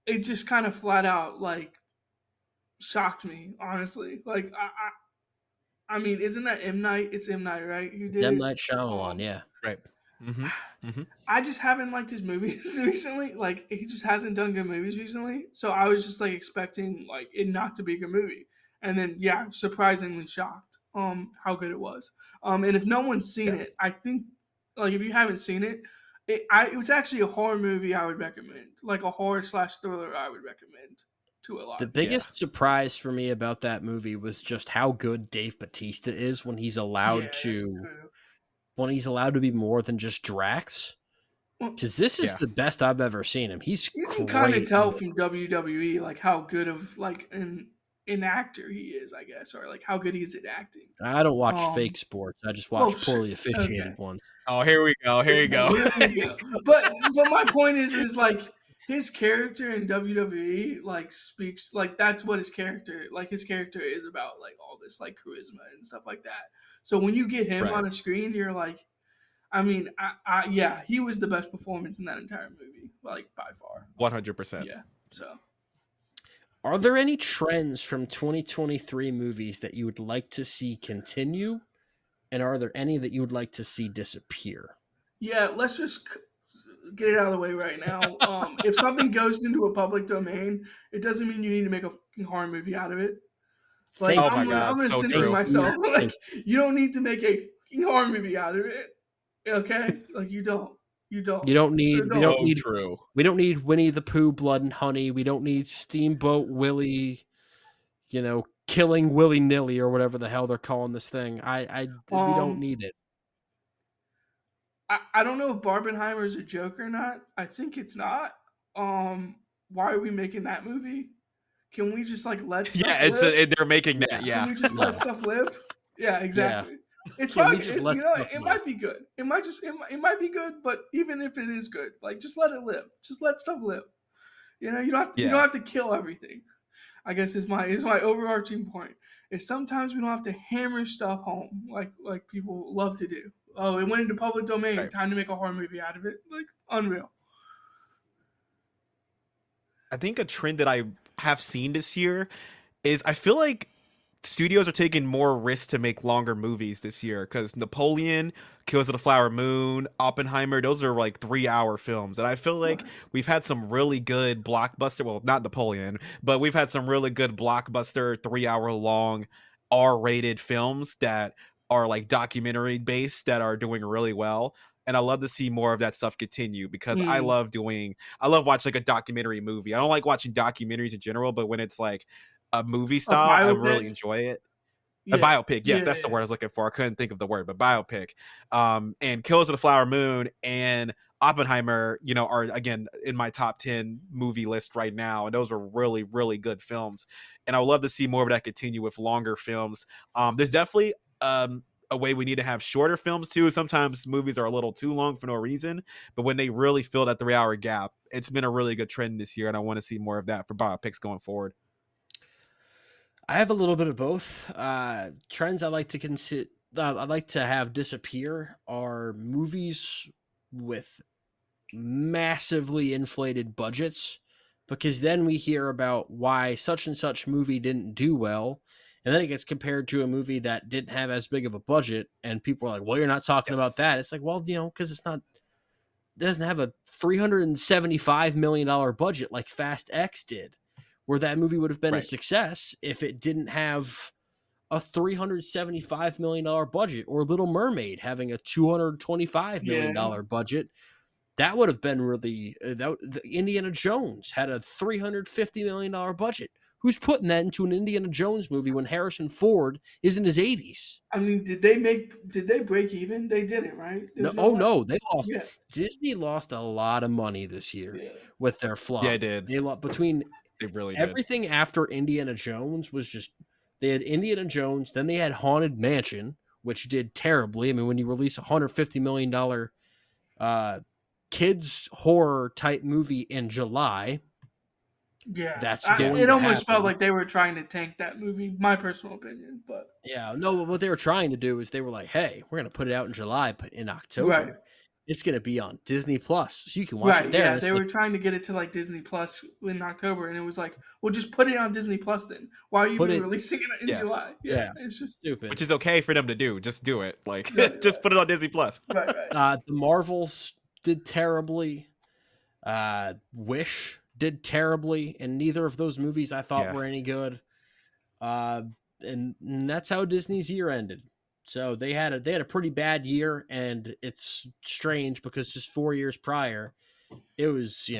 it just kind of flat out like shocked me, honestly. Like I mean, isn't that M Night? It's M Night, right? You did M. it. Night Shyamalan, yeah. right. Mm-hmm. Mm-hmm. I just haven't liked his movies recently. Like he just hasn't done good movies recently. So I was just like expecting like it not to be a good movie. And then yeah, surprisingly shocked how good it was. And if no one's seen it, I think like if you haven't seen it, it was actually a horror movie I would recommend. Like a horror / thriller I would recommend to a lot The of people. biggest surprise for me about that movie was just how good Dave Bautista is when he's allowed to be more than just Drax. Because this is the best I've ever seen him. He's You can great. kind of tell from WWE like how good of like an actor he is, I guess, or like how good he is at acting. I don't watch fake sports. I just watch poorly officiated okay. ones. Oh, here we go. Here you go. Here we go. But my point is like his character in WWE like speaks like that's what his character is about, like all this like charisma and stuff like that. So when you get him on a screen, you're like, I mean, yeah, he was the best performance in that entire movie, like by far. 100%. Yeah. So, are there any trends from 2023 movies that you would like to see continue, and are there any that you would like to see disappear? Yeah, let's just get it out of the way right now. If something goes into a public domain, it doesn't mean you need to make a fucking horror movie out of it. Like, oh I'm my God, gonna so censor true. myself. Like, you don't need to make a fucking horror movie out of it. Okay, like you don't. You don't need. So we don't need. True. We don't need Winnie the Pooh, Blood and Honey. We don't need Steamboat Willie. Killing willy nilly or whatever the hell they're calling this thing. We don't need it. I don't know if Barbenheimer is a joke or not. I think it's not. why are we making that movie? Can we just like let stuff Yeah, live? they're making that. Yeah. Can Yeah, we just let No. stuff live? Yeah, Yeah. exactly. It's Can we probably just it's, let you know stuff it live? might be good. It might be good, but even if it is good, like just let it live. Just let stuff live. You don't yeah. have to kill everything. I guess is my overarching point. Is sometimes we don't have to hammer stuff home like people love to do. Oh, it went into public domain. Right. Time to make a horror movie out of it. Like unreal. I think a trend that I have seen this year is I feel like studios are taking more risks to make longer movies this year because Napoleon, Kills of the Flower Moon, Oppenheimer, those are like 3 hour films. And I feel like Right. we've had some really good blockbuster, well, not Napoleon, but we've had some really good blockbuster 3 hour long R-rated films that are like documentary based that are doing really well. And I love to see more of that stuff continue because Mm. I love watching like a documentary movie. I don't like watching documentaries in general, but when it's like a movie A style, I really biopic. enjoy it. A Yeah. biopic, yes, Yeah. that's the word I was looking for. I couldn't think of the word, but biopic. And Killers of the Flower Moon and Oppenheimer, are again in my top 10 movie list right now. And those are really, really good films. And I would love to see more of that continue with longer films. There's definitely a way we need to have shorter films too. Sometimes movies are a little too long for no reason, but when they really fill that 3 hour gap, it's been a really good trend this year. And I want to see more of that for biopics going forward. I have a little bit of both. Trends I like to consider, I like to have disappear are movies with massively inflated budgets, because then we hear about why such and such movie didn't do well, and then it gets compared to a movie that didn't have as big of a budget, and people are like, "Well, you're not talking about that." It's like, well, because it doesn't have a $375 million budget like Fast X did, where that movie would have been a Right. success if it didn't have a $375 million budget, or Little Mermaid having a $225 Yeah. million budget. That would have been really Indiana Jones had a $350 million budget. Who's putting that into an Indiana Jones movie when Harrison Ford is in his 80s? I mean, did they break even? They didn't, right? No, There's no oh way. no, they lost. Yeah. Disney lost a lot of money this year Yeah. with their Yeah, flop. it did. They lost between It really did. everything after Indiana Jones was just, they had Indiana Jones, then they had Haunted Mansion, which did terribly. I mean, when you release $150 million kids horror type movie in July, Yeah. that's Yeah. going It to almost felt happen. like they were trying to tank that movie. My personal opinion, but Yeah, no, what they were trying to do is they were like, hey, we're going to put it out in July, but in right. October, it's going to be on Disney Plus. So you can watch it Right, there. And yeah, it's they like, were trying to get it to like Disney Plus in October, and it was like, well, just put it on Disney Plus then. Why are you put even it, releasing it in Yeah. July? Yeah, yeah, it's just stupid. Which is okay for them to do. Just do it. Like, right, just put it on Disney Plus. right. The Marvels did terribly. Wish did terribly, and neither of those movies I thought Yeah. were any good. Uh, and that's how Disney's year ended. So they had a pretty bad year, and it's strange because just 4 years prior, it was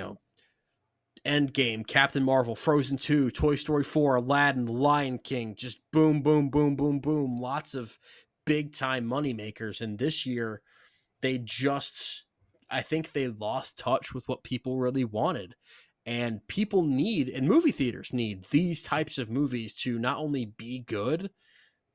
Endgame, Captain Marvel, Frozen 2, Toy Story 4, Aladdin, Lion King, just boom, boom, boom, boom, boom, lots of big time money makers. And this year, they just, I think they lost touch with what people really wanted. And people need, and movie theaters need, these types of movies to not only be good,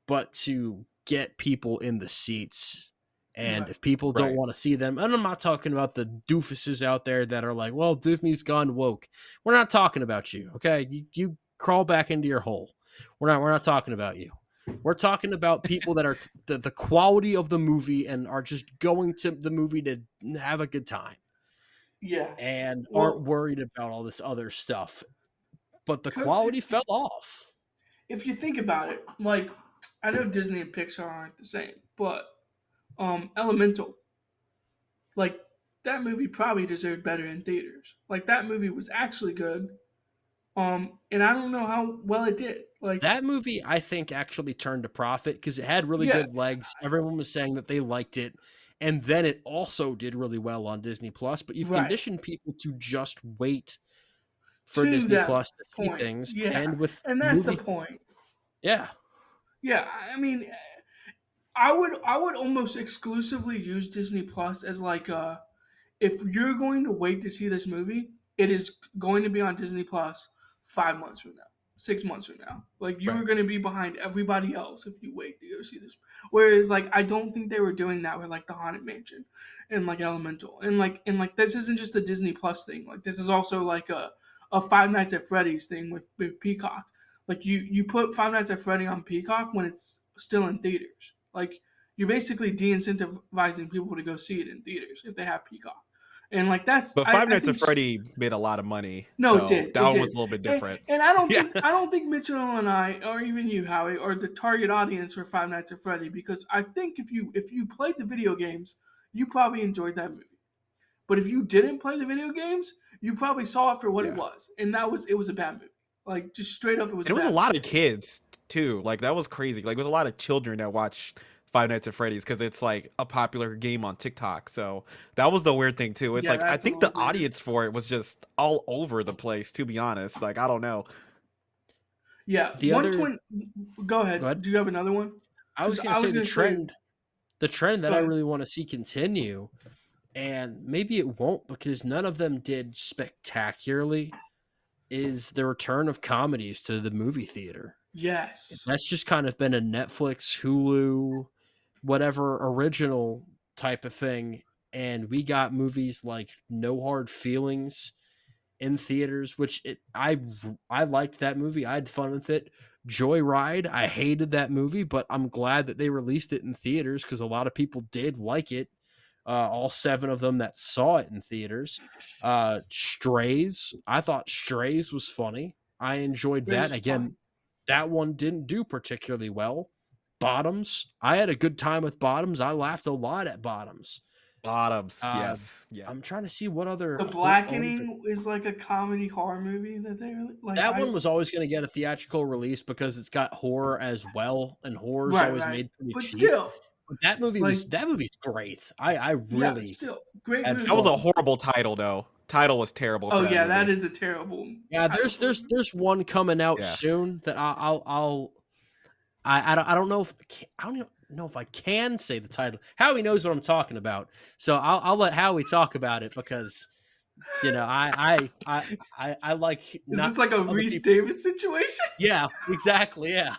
but to get people in the seats. And Right. if people don't Right. want to see them, and I'm not talking about the doofuses out there that are like, well, Disney's gone woke. We're not talking about you, okay? You crawl back into your hole. We're not talking about you. We're talking about people that are the quality of the movie and are just going to the movie to have a good time Yeah. and aren't Well, worried about all this other stuff. But the because quality fell off. if you think about it, like I know Disney and Pixar aren't the same, but Elemental, like that movie probably deserved better in theaters. Like that movie was actually good. And I don't know how well it did. Like, That movie, I think, actually turned a profit because it had really yeah, good legs. Everyone was saying that they liked it. And then it also did really well on Disney Plus. But you've right. conditioned people to just wait for To Disney that Plus to see point, things. yeah, And with and that's the movie, point. yeah, Yeah, I mean, I would almost exclusively use Disney Plus as like if you're going to wait to see this movie, it is going to be on Disney Plus 5 months from now, 6 months from now. Like you Right. are going to be behind everybody else if you wait to go see this. Whereas like I don't think they were doing that with like the Haunted Mansion and like Elemental and this isn't just a Disney Plus thing. Like this is also like a Five Nights at Freddy's thing with Peacock. Like you put Five Nights at Freddy on Peacock when it's still in theaters. Like you're basically de-incentivizing people to go see it in theaters if they have Peacock. And like that's But Five I Nights at think Freddy made a lot of money, no, it so did. that It one did. was a little bit And, different. and Yeah. I don't think Mitchell and I, or even you, Howie, are the target audience for Five Nights at Freddy because I think if you played the video games, you probably enjoyed that movie. But if you didn't play the video games, you probably saw it for what it Yeah. was, and it was a bad movie. Like just straight up, it was. And it was a bad lot movie. of kids too. Like that was crazy. Like there was a lot of children that watched Five Nights at Freddy's because it's like a popular game on TikTok. So that was the weird thing too. It's Yeah, like I that's a think the little weird. audience for it was just all over the place. To be honest, like I don't know. Yeah, Go ahead. Go ahead. Do you have another one? I was 'Cause going to say the trend that Go I ahead. really want to see continue, and maybe it won't because none of them did spectacularly, is the return of comedies to the movie theater. Yes. That's just kind of been a Netflix, Hulu, whatever original type of thing. And we got movies like No Hard Feelings in theaters, which I liked that movie. I had fun with it. Joyride, I hated that movie, but I'm glad that they released it in theaters because a lot of people did like it. All 7 of them that saw it in theaters. Strays, I thought Strays was funny. I enjoyed that. Again, that one didn't do particularly well. Bottoms, I had a good time with Bottoms. I laughed a lot at Bottoms. Bottoms, yes, yeah. I'm trying to see what other. The Blackening is like a comedy horror movie that they like. That one was always going to get a theatrical release because it's got horror as well, and horror's always made pretty but cheap. Still, but that movie's great. I really still great. had Movie. That was a horrible title though. Title was terrible. Oh for yeah, that that is a terrible. Yeah, there's one coming out soon that I don't know if I don't know if I can say the title. Howie knows what I'm talking about, so I'll let Howie talk about it because you know I like. Is this like a Reese Davis situation? Yeah, exactly. Yeah.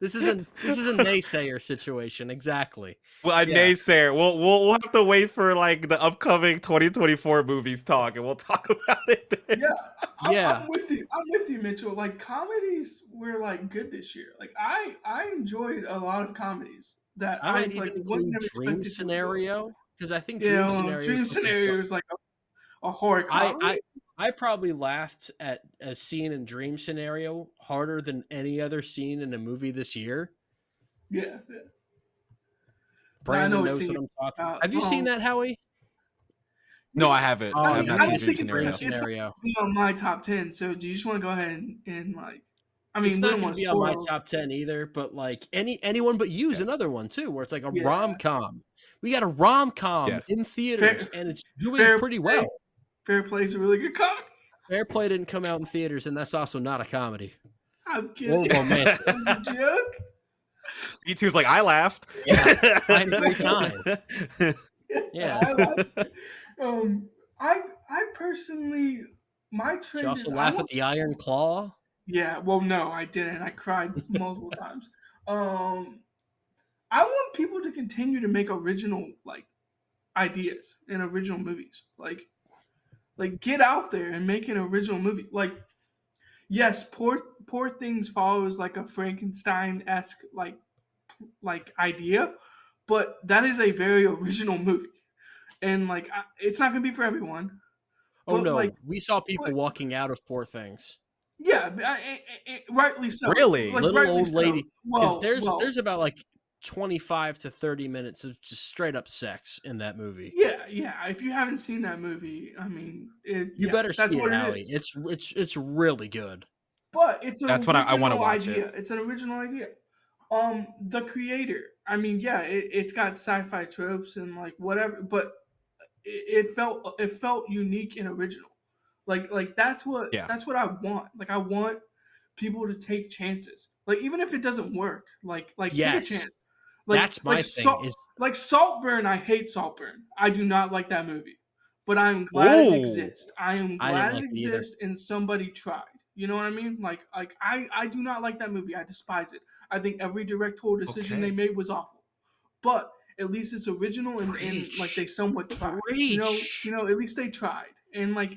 This is a naysayer situation, exactly. Well, naysayer. We'll have to wait for like the upcoming 2024 movies talk, and we'll talk about it then. I'm with you, Mitchell. Like comedies were like good this year. Like I enjoyed a lot of comedies that I like even wouldn't have Dream expected. Scenario because I think Dream Scenario is like a horror comedy. I probably laughed at a scene in Dream Scenario harder than any other scene in a movie this year. Yeah. Brandon knows what I'm talking about. Have you seen that, Howie? No, I haven't. I don't think it's Dream Scenario. It's on my top 10. So do you just want to go ahead and like? I mean, it's not going to be on my top 10 either. But like anyone but you is another one too, where it's like a rom-com. We got a rom-com in theaters, and it's doing pretty well. Fair Play is a really good comedy. Fair Play didn't come out in theaters, and that's also not a comedy. I'm kidding. Or romantic. It was a joke. E2's like, I laughed. Yeah, I had a great time. Yeah. I personally, my trend. Did you also laugh at the Iron Claw? Yeah. Well, no, I didn't. I cried multiple times. I want people to continue to make original like ideas and original movies. Like get out there and make an original movie. Like, yes, Poor Things follows like a Frankenstein-esque like idea, but that is a very original movie, and like it's not gonna be for everyone. Oh no, we saw people walking out of Poor Things. Yeah, rightly so. Really, like, little old lady. Well, there's about like 25 to 30 minutes of just straight up sex in that movie. Yeah. If you haven't seen that movie, I mean, you better see it, Howie. It's really good. But that's what I want to watch. It's an original idea. The creator. I mean, yeah, it's got sci-fi tropes and like whatever, but it felt unique and original. Like that's what I want. Like I want people to take chances. Like even if it doesn't work, like take a chance. Like, that's my thing. Saltburn, I hate Saltburn. I do not like that movie. but I'm glad it Oh, exists. I am I didn't glad it like it either. exists and somebody tried. You know what I mean? Like I do not like that movie. I despise it. I think every directorial decision they okay. made was awful. But at least it's original and like they Preach. somewhat tried. Preach. At least they tried. And like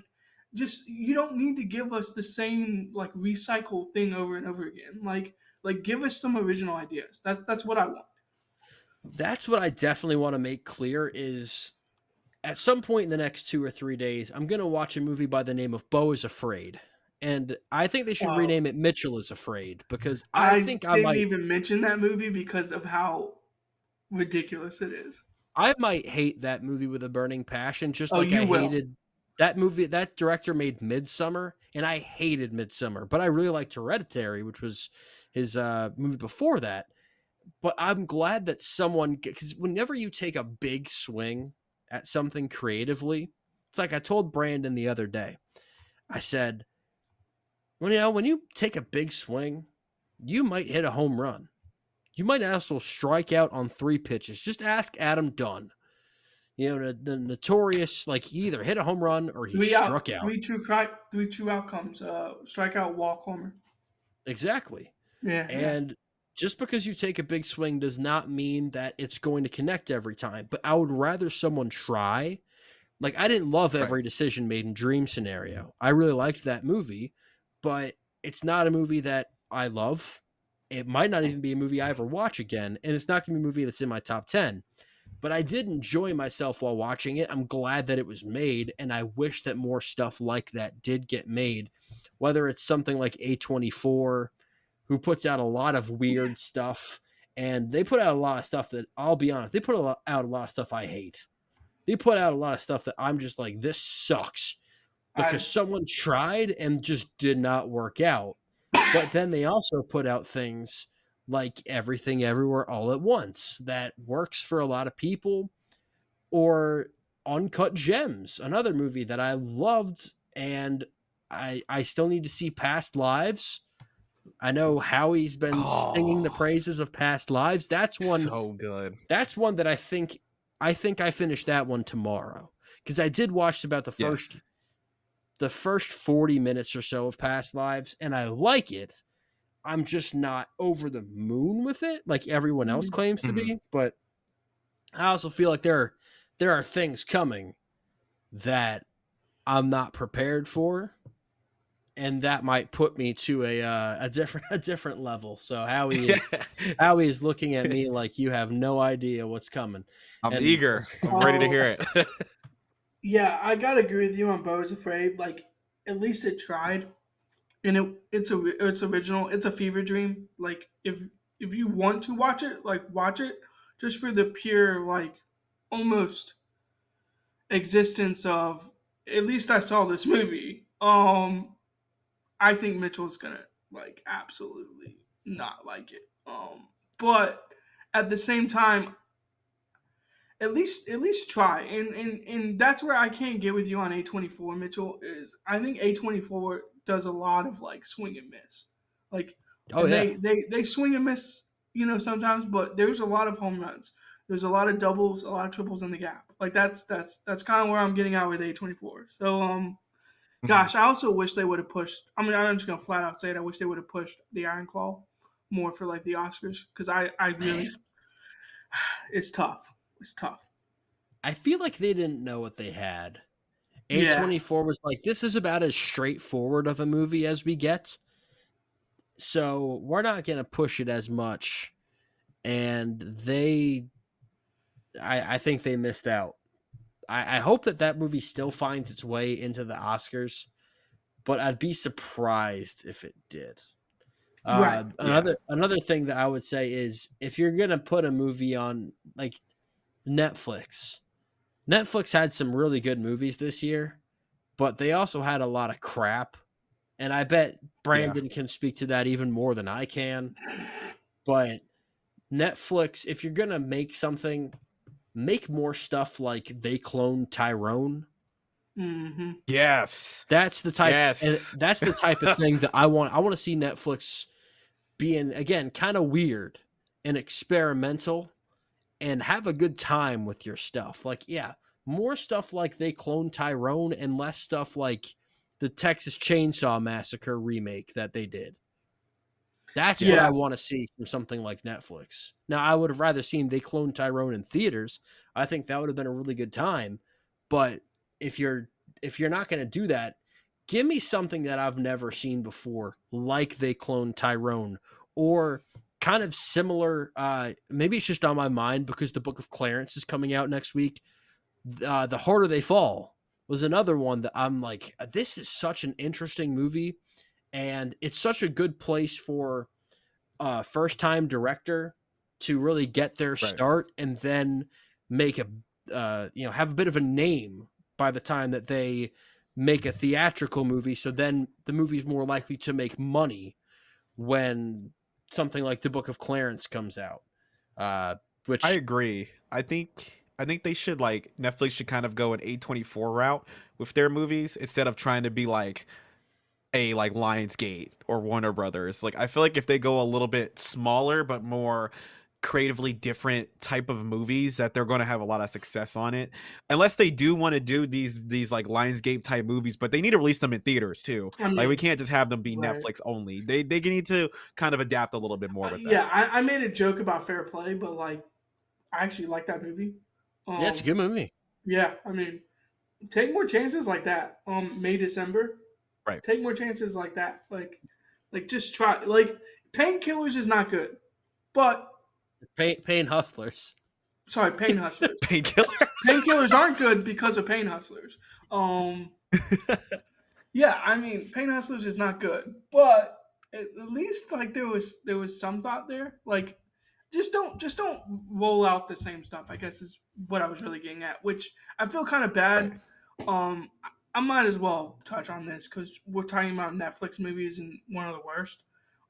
just you don't need to give us the same like recycled thing over and over again. Like give us some original ideas. That's what I want. That's what I definitely want to make clear is at some point in the next 2 or 3 days, I'm going to watch a movie by the name of Beau is Afraid. And I think they should Wow. rename it Mitchell is Afraid because I I think I didn't might even mention that movie because of how ridiculous it is. I might hate that movie with a burning passion, just Oh, like you I will. hated that movie. That director made Midsummer, and I hated Midsummer, but I really liked Hereditary, which was his movie before that. But I'm glad that someone, because whenever you take a big swing at something creatively, it's like I told Brandon the other day. I said, well, when you take a big swing, you might hit a home run. You might also strike out on 3 pitches. Just ask Adam Dunn. The notorious, like he either hit a home run or he struck out. Three true outcomes. Strikeout, walk, homer. Exactly. Yeah, yeah. And just because you take a big swing does not mean that it's going to connect every time. But I would rather someone try. Like I didn't love Right. every decision made in Dream Scenario. I really liked that movie, but it's not a movie that I love. It might not even be a movie I ever watch again, and it's not going to be a movie that's in my top 10. But I did enjoy myself while watching it. I'm glad that it was made, and I wish that more stuff like that did get made. Whether it's something like A24, who puts out a lot of weird stuff, and they put out a lot of stuff that I'll be honest, they put out a lot of stuff I hate. They put out a lot of stuff that I'm just like, this sucks I because someone tried and just did not work out. But then they also put out things like Everything Everywhere All at Once that works for a lot of people, or Uncut Gems, another movie that I loved, and I still need to see Past Lives. I know Howie's been singing the Oh, praises of Past Lives. That's one. so good. That's one that I finished that one tomorrow because I did watch about Yeah. the first 40 minutes or so of Past Lives, and I like it. I'm just not over the moon with it like everyone else claims to Mhm. be. But I also feel like there are things coming that I'm not prepared for, and that might put me to a different level. So Howie is looking at me like you have no idea what's coming, I'm and eager. I'm ready to oh hear it. yeah, I gotta agree with you on Bo is Afraid. Like at least it tried, and it's original. It's a fever dream. Like if you want to watch it, like watch it just for the pure like almost existence of at least I saw this movie. I think Mitchell's gonna like absolutely not like it. But at the same time, at least try, and that's where I can't get with you on A24. Mitchell is I think A24 does a lot of like swing and miss, like, oh and yeah, they swing and miss, sometimes, but there's a lot of home runs. There's a lot of doubles, a lot of triples in the gap. Like that's kind of where I'm getting at with A24. So Mhm. gosh, I also wish they would have pushed. I mean, I'm just gonna flat out say it. I wish they would have pushed the Iron Claw more for like the Oscars because I man. really it's tough. It's tough. I feel like they didn't know what they had. Yeah. A24 was like, this is about as straightforward of a movie as we get. So we're not going to push it as much. And I think they missed out. I hope that movie still finds its way into the Oscars, but I'd be surprised if it did. Right. Yeah. Another thing that I would say is if you're going to put a movie on like Netflix, Netflix had some really good movies this year, but they also had a lot of crap. And I bet Yeah. Brandon can speak to that even more than I can. But Netflix, if you're going to make something, make more stuff like They Cloned Tyrone. Mm-hmm. Yes. That's the type and Yes. that's the type of thing that I want. I want to see Netflix being again kind of weird and experimental and have a good time with your stuff. Like, yeah, more stuff like They Cloned Tyrone and less stuff like the Texas Chainsaw Massacre remake that they did. That's what Yeah. I want to see from something like Netflix. Now, I would have rather seen They Cloned Tyrone in theaters. I think that would have been a really good time. But if you're not going to do that, give me something that I've never seen before, like They Cloned Tyrone, or kind of similar. Maybe it's just on my mind because the Book of Clarence is coming out next week. The Harder They Fall was another one that I'm like, this is such an interesting movie, and it's such a good place for a first time director to really get their Right. start and then make a have a bit of a name by the time that they make a theatrical movie. So then the movie's more likely to make money when something like the Book of Clarence comes out. Which I agree. I think they should like Netflix should kind of go an A24 route with their movies instead of trying to be like a like Lionsgate or Warner Brothers. Like I feel like if they go a little bit smaller but more creatively different type of movies that they're going to have a lot of success on it. Unless they do want to do these like Lionsgate type movies, but they need to release them in theaters too. I Like we mean, can't just have them be right. Netflix only. They need to kind of adapt a little bit more with that. Yeah, I made a joke about Fair Play, but like, I actually like that movie. yeah, it's a good movie. Yeah, I mean, take more chances like that. May December, Right. take more chances like that. Like just try. Like, Painkillers is not good, but Pain Hustlers. sorry, Pain Hustlers. Painkiller. Painkillers aren't good because of Pain Hustlers. Yeah, I mean, Pain Hustlers is not good, but at least like there was some thought there. Like, just don't roll out the same stuff, I guess is what I was really getting at. Which I feel kind of Right. bad. I might as well touch on this because we're talking about Netflix movies and one of the worst.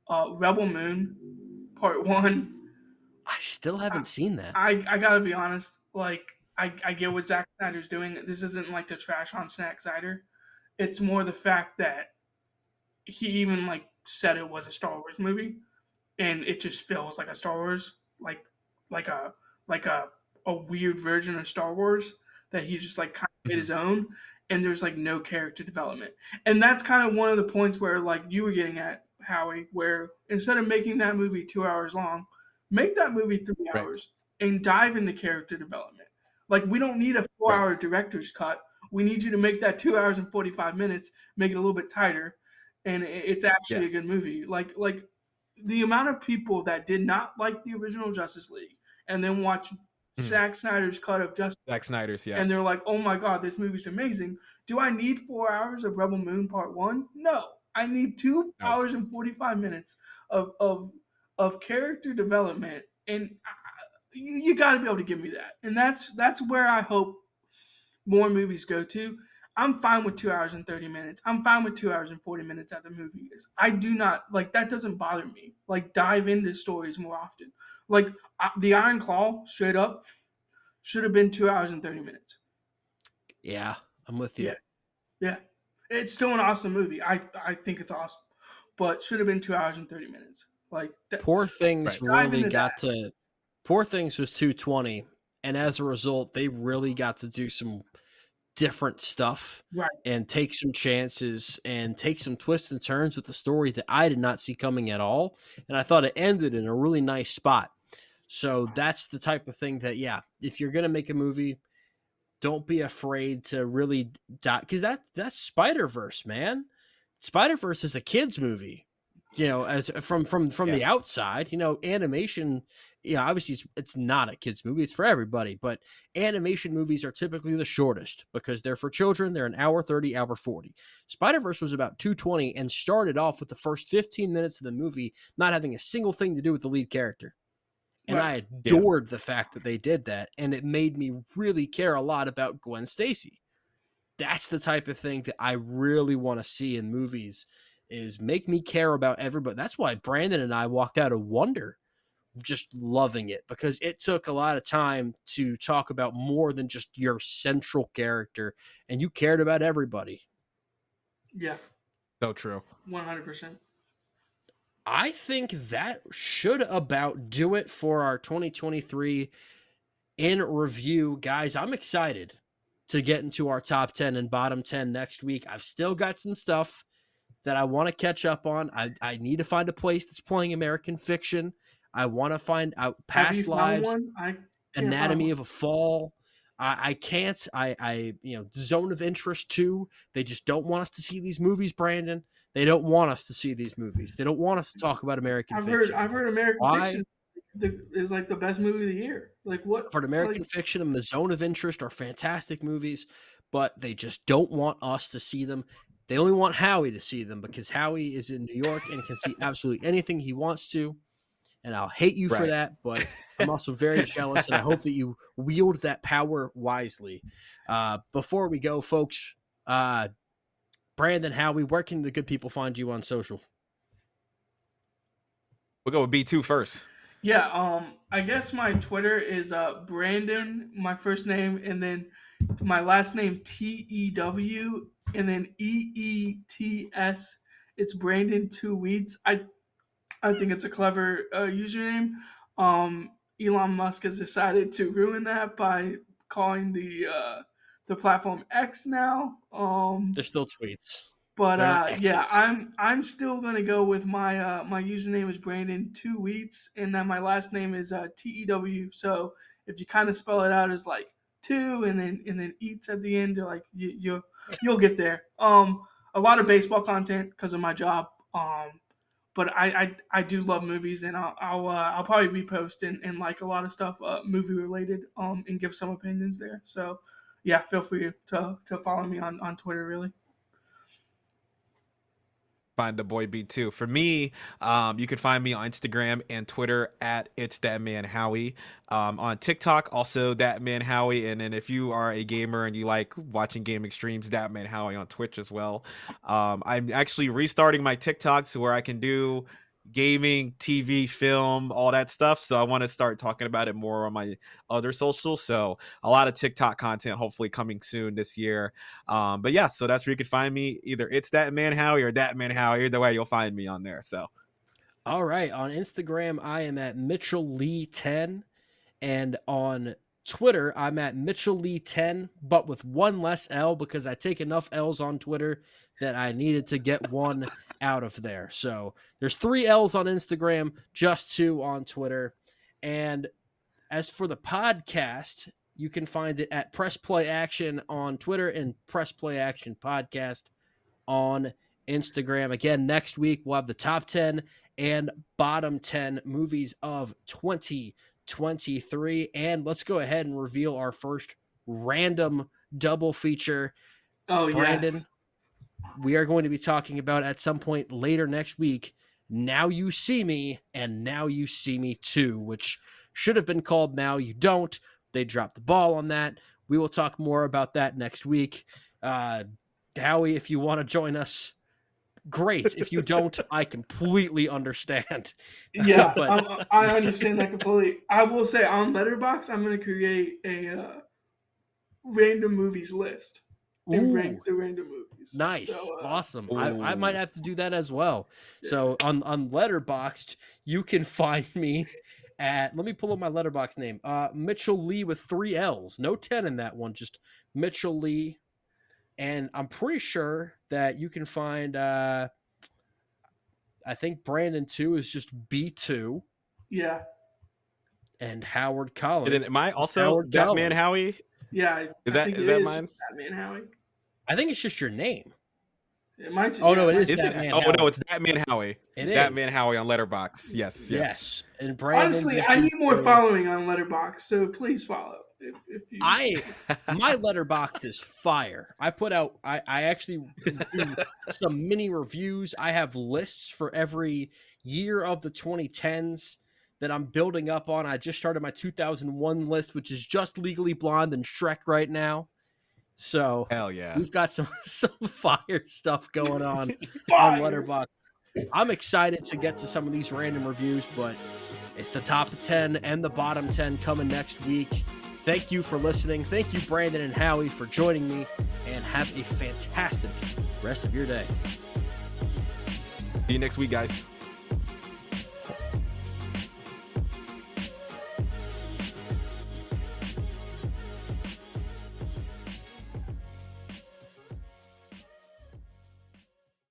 Rebel Moon, Part One. I still haven't seen that. I gotta be honest. Like, I get what Zack Snyder's doing. This isn't like to trash on Zack Snyder. It's more the fact that he even like said it was a Star Wars movie, and it just feels like a Star Wars, like a like a weird version of Star Wars that he just like kind of made Mhm. his own. And there's like no character development, and that's kind of one of the points where like you were getting at, Howie, where instead of making that movie 2 hours long, make that movie three Right. hours and dive into character development. Like, we don't need a four Right. hour director's cut. We need you to make that 2 hours and 45 minutes, make it a little bit tighter, and it's actually Yeah. a good movie. Like the amount of people that did not like the original Justice League and then watch Mhm. Zack Snyder's cut of Justice, Zack Snyder's, yeah. and they're like, "Oh my god, this movie's amazing." Do I need 4 hours of Rebel Moon Part One? No, I need two No. hours and 45 minutes of character development, and you got to be able to give me that. And that's where I hope more movies go to. I'm fine with 2 hours and 30 minutes. I'm fine with 2 hours and 40 minutes at the movie is. I do not like that. Doesn't bother me. Like, dive into stories more often. Like, the Iron Claw, straight up, should have been 2 hours and 30 minutes. Yeah, I'm with you. Yeah, yeah. It's still an awesome movie. I think it's awesome, but should have been 2 hours and 30 minutes. Like, Poor Things Right. really Dive got into to. Poor Things was 220, and as a result, they really got to do some different stuff right. and take some chances and take some twists and turns with the story that I did not see coming at all. And I thought it ended in a really nice spot. So that's the type of thing that, yeah, if you're going to make a movie, don't be afraid to really die, because that's Spider-Verse, man. Spider-Verse is a kids movie, as from Yeah. the outside, animation. Yeah, obviously it's not a kids movie; it's for everybody. But animation movies are typically the shortest because they're for children. They're an hour 30, hour 40. Spider-Verse was about 220 and started off with the first 15 minutes of the movie not having a single thing to do with the lead character. And Right. I adored the fact that they did that, and it made me really care a lot about Gwen Stacy. That's the type of thing that I really want to see in movies, is make me care about everybody. That's why Brandon and I walked out of Wonder just loving it, because it took a lot of time to talk about more than just your central character, and you cared about everybody. Yeah, So true. 100%. I think that should about do it for our 2023 in review. Guys, I'm excited. to get into our top 10 and bottom 10 next week. I've still got some stuff that I want to catch up on. I need to find a place that's playing American Fiction. I want to find out Past Lives, Anatomy of a Fall. I can't. Zone of Interest 2. They just don't want us to see these movies, Brandon. They don't want us to see these movies. They don't want us to talk about American Fiction. I've heard American Fiction is like the best movie of the year. Like what? For American Fiction and The Zone of Interest are fantastic movies, but they just don't want us to see them. They only want Howie to see them because Howie is in New York and can see absolutely anything he wants to. And I'll hate you for that, but I'm also very jealous, and I hope that you wield that power wisely. Before we go, folks, Brandon, Howie, where can the good people find you on social? We'll go with B2 first. Yeah, I guess my Twitter is Brandon, my first name, and then my last name TEW, and then EETS. It's Brandon Two Weeds. I think it's a clever username. Elon Musk has decided to ruin that by calling the platform X now. They're still tweets. But I'm still gonna go with my my username is Brandon Two Weeds, and then my last name is TEW. So if you kind of spell it out as like two and then eats at the end, you're like you'll get there. A lot of baseball content because of my job. But I do love movies, and I'll probably repost and like a lot of stuff movie related and give some opinions there. So yeah, feel free to follow me on Twitter. Really. Find the boy B2. For me, you can find me on Instagram and Twitter at It's That Man Howie. On TikTok, also That Man Howie. And then if you are a gamer and you like watching gaming streams, That Man Howie on Twitch as well. I'm actually restarting my TikTok to where I can do gaming, TV, film, all that stuff. So I want to start talking about it more on my other socials. So a lot of TikTok content hopefully coming soon this year. But yeah, so that's where you can find me. Either It's That Man Howie or That Man Howie. Either way, you'll find me on there. So all right. On Instagram, I am at Mitchell Lee 10. And on Twitter, I'm at Mitchell Lee 10, but with one less L because I take enough L's on Twitter that I needed to get one out of there. So there's 3 L's on Instagram, just 2 on Twitter. And as for the podcast, you can find it at Press Play Action on Twitter and Press Play Action Podcast on Instagram. Again, next week we'll have the top 10 and bottom 10 movies of 2023. And let's go ahead and reveal our first random double feature. Oh, Brandon, yes. We are going to be talking about at some point later next week, Now You See Me and Now You See Me Too, which should have been called Now You Don't. They dropped the ball on that. We will talk more about that next week. Howie, if you want to join us, great. If you don't, I completely understand. Yeah, but I understand that completely. I will say on Letterboxd, I'm going to create a random movies list and rank the random movies. Nice. So, awesome. I might have to do that as well. Yeah. So on Letterboxd, you can find me at, let me pull up my Letterboxd name, Mitchell Lee with 3 L's. No 10 in that one, just Mitchell Lee. And I'm pretty sure that you can find, I think Brandon 2 is just B2. Yeah. And Howard Collins. And then am I also That Man Howie? Yeah. Is that mine? That Man Howie. I think it's just your name. It might. Oh no, it is. Is That it? Man Oh Howie. no, it's That Man Howie. It That is. Man Howie on Letterboxd. Yes. And Brandon's honestly, I need more following on Letterboxd, so please follow. If you... my Letterboxd is fire. I put out. I actually do some mini reviews. I have lists for every year of the 2010s that I'm building up on. I just started my 2001 list, which is just Legally Blonde and Shrek right now. So hell yeah, we've got some fire stuff going on on Letterboxd. I'm excited to get to some of these random reviews, but it's the top 10 and the bottom 10 coming next week. Thank you for listening. Thank you, Brandon and Howie, for joining me, and have a fantastic rest of your day. See you next week, guys.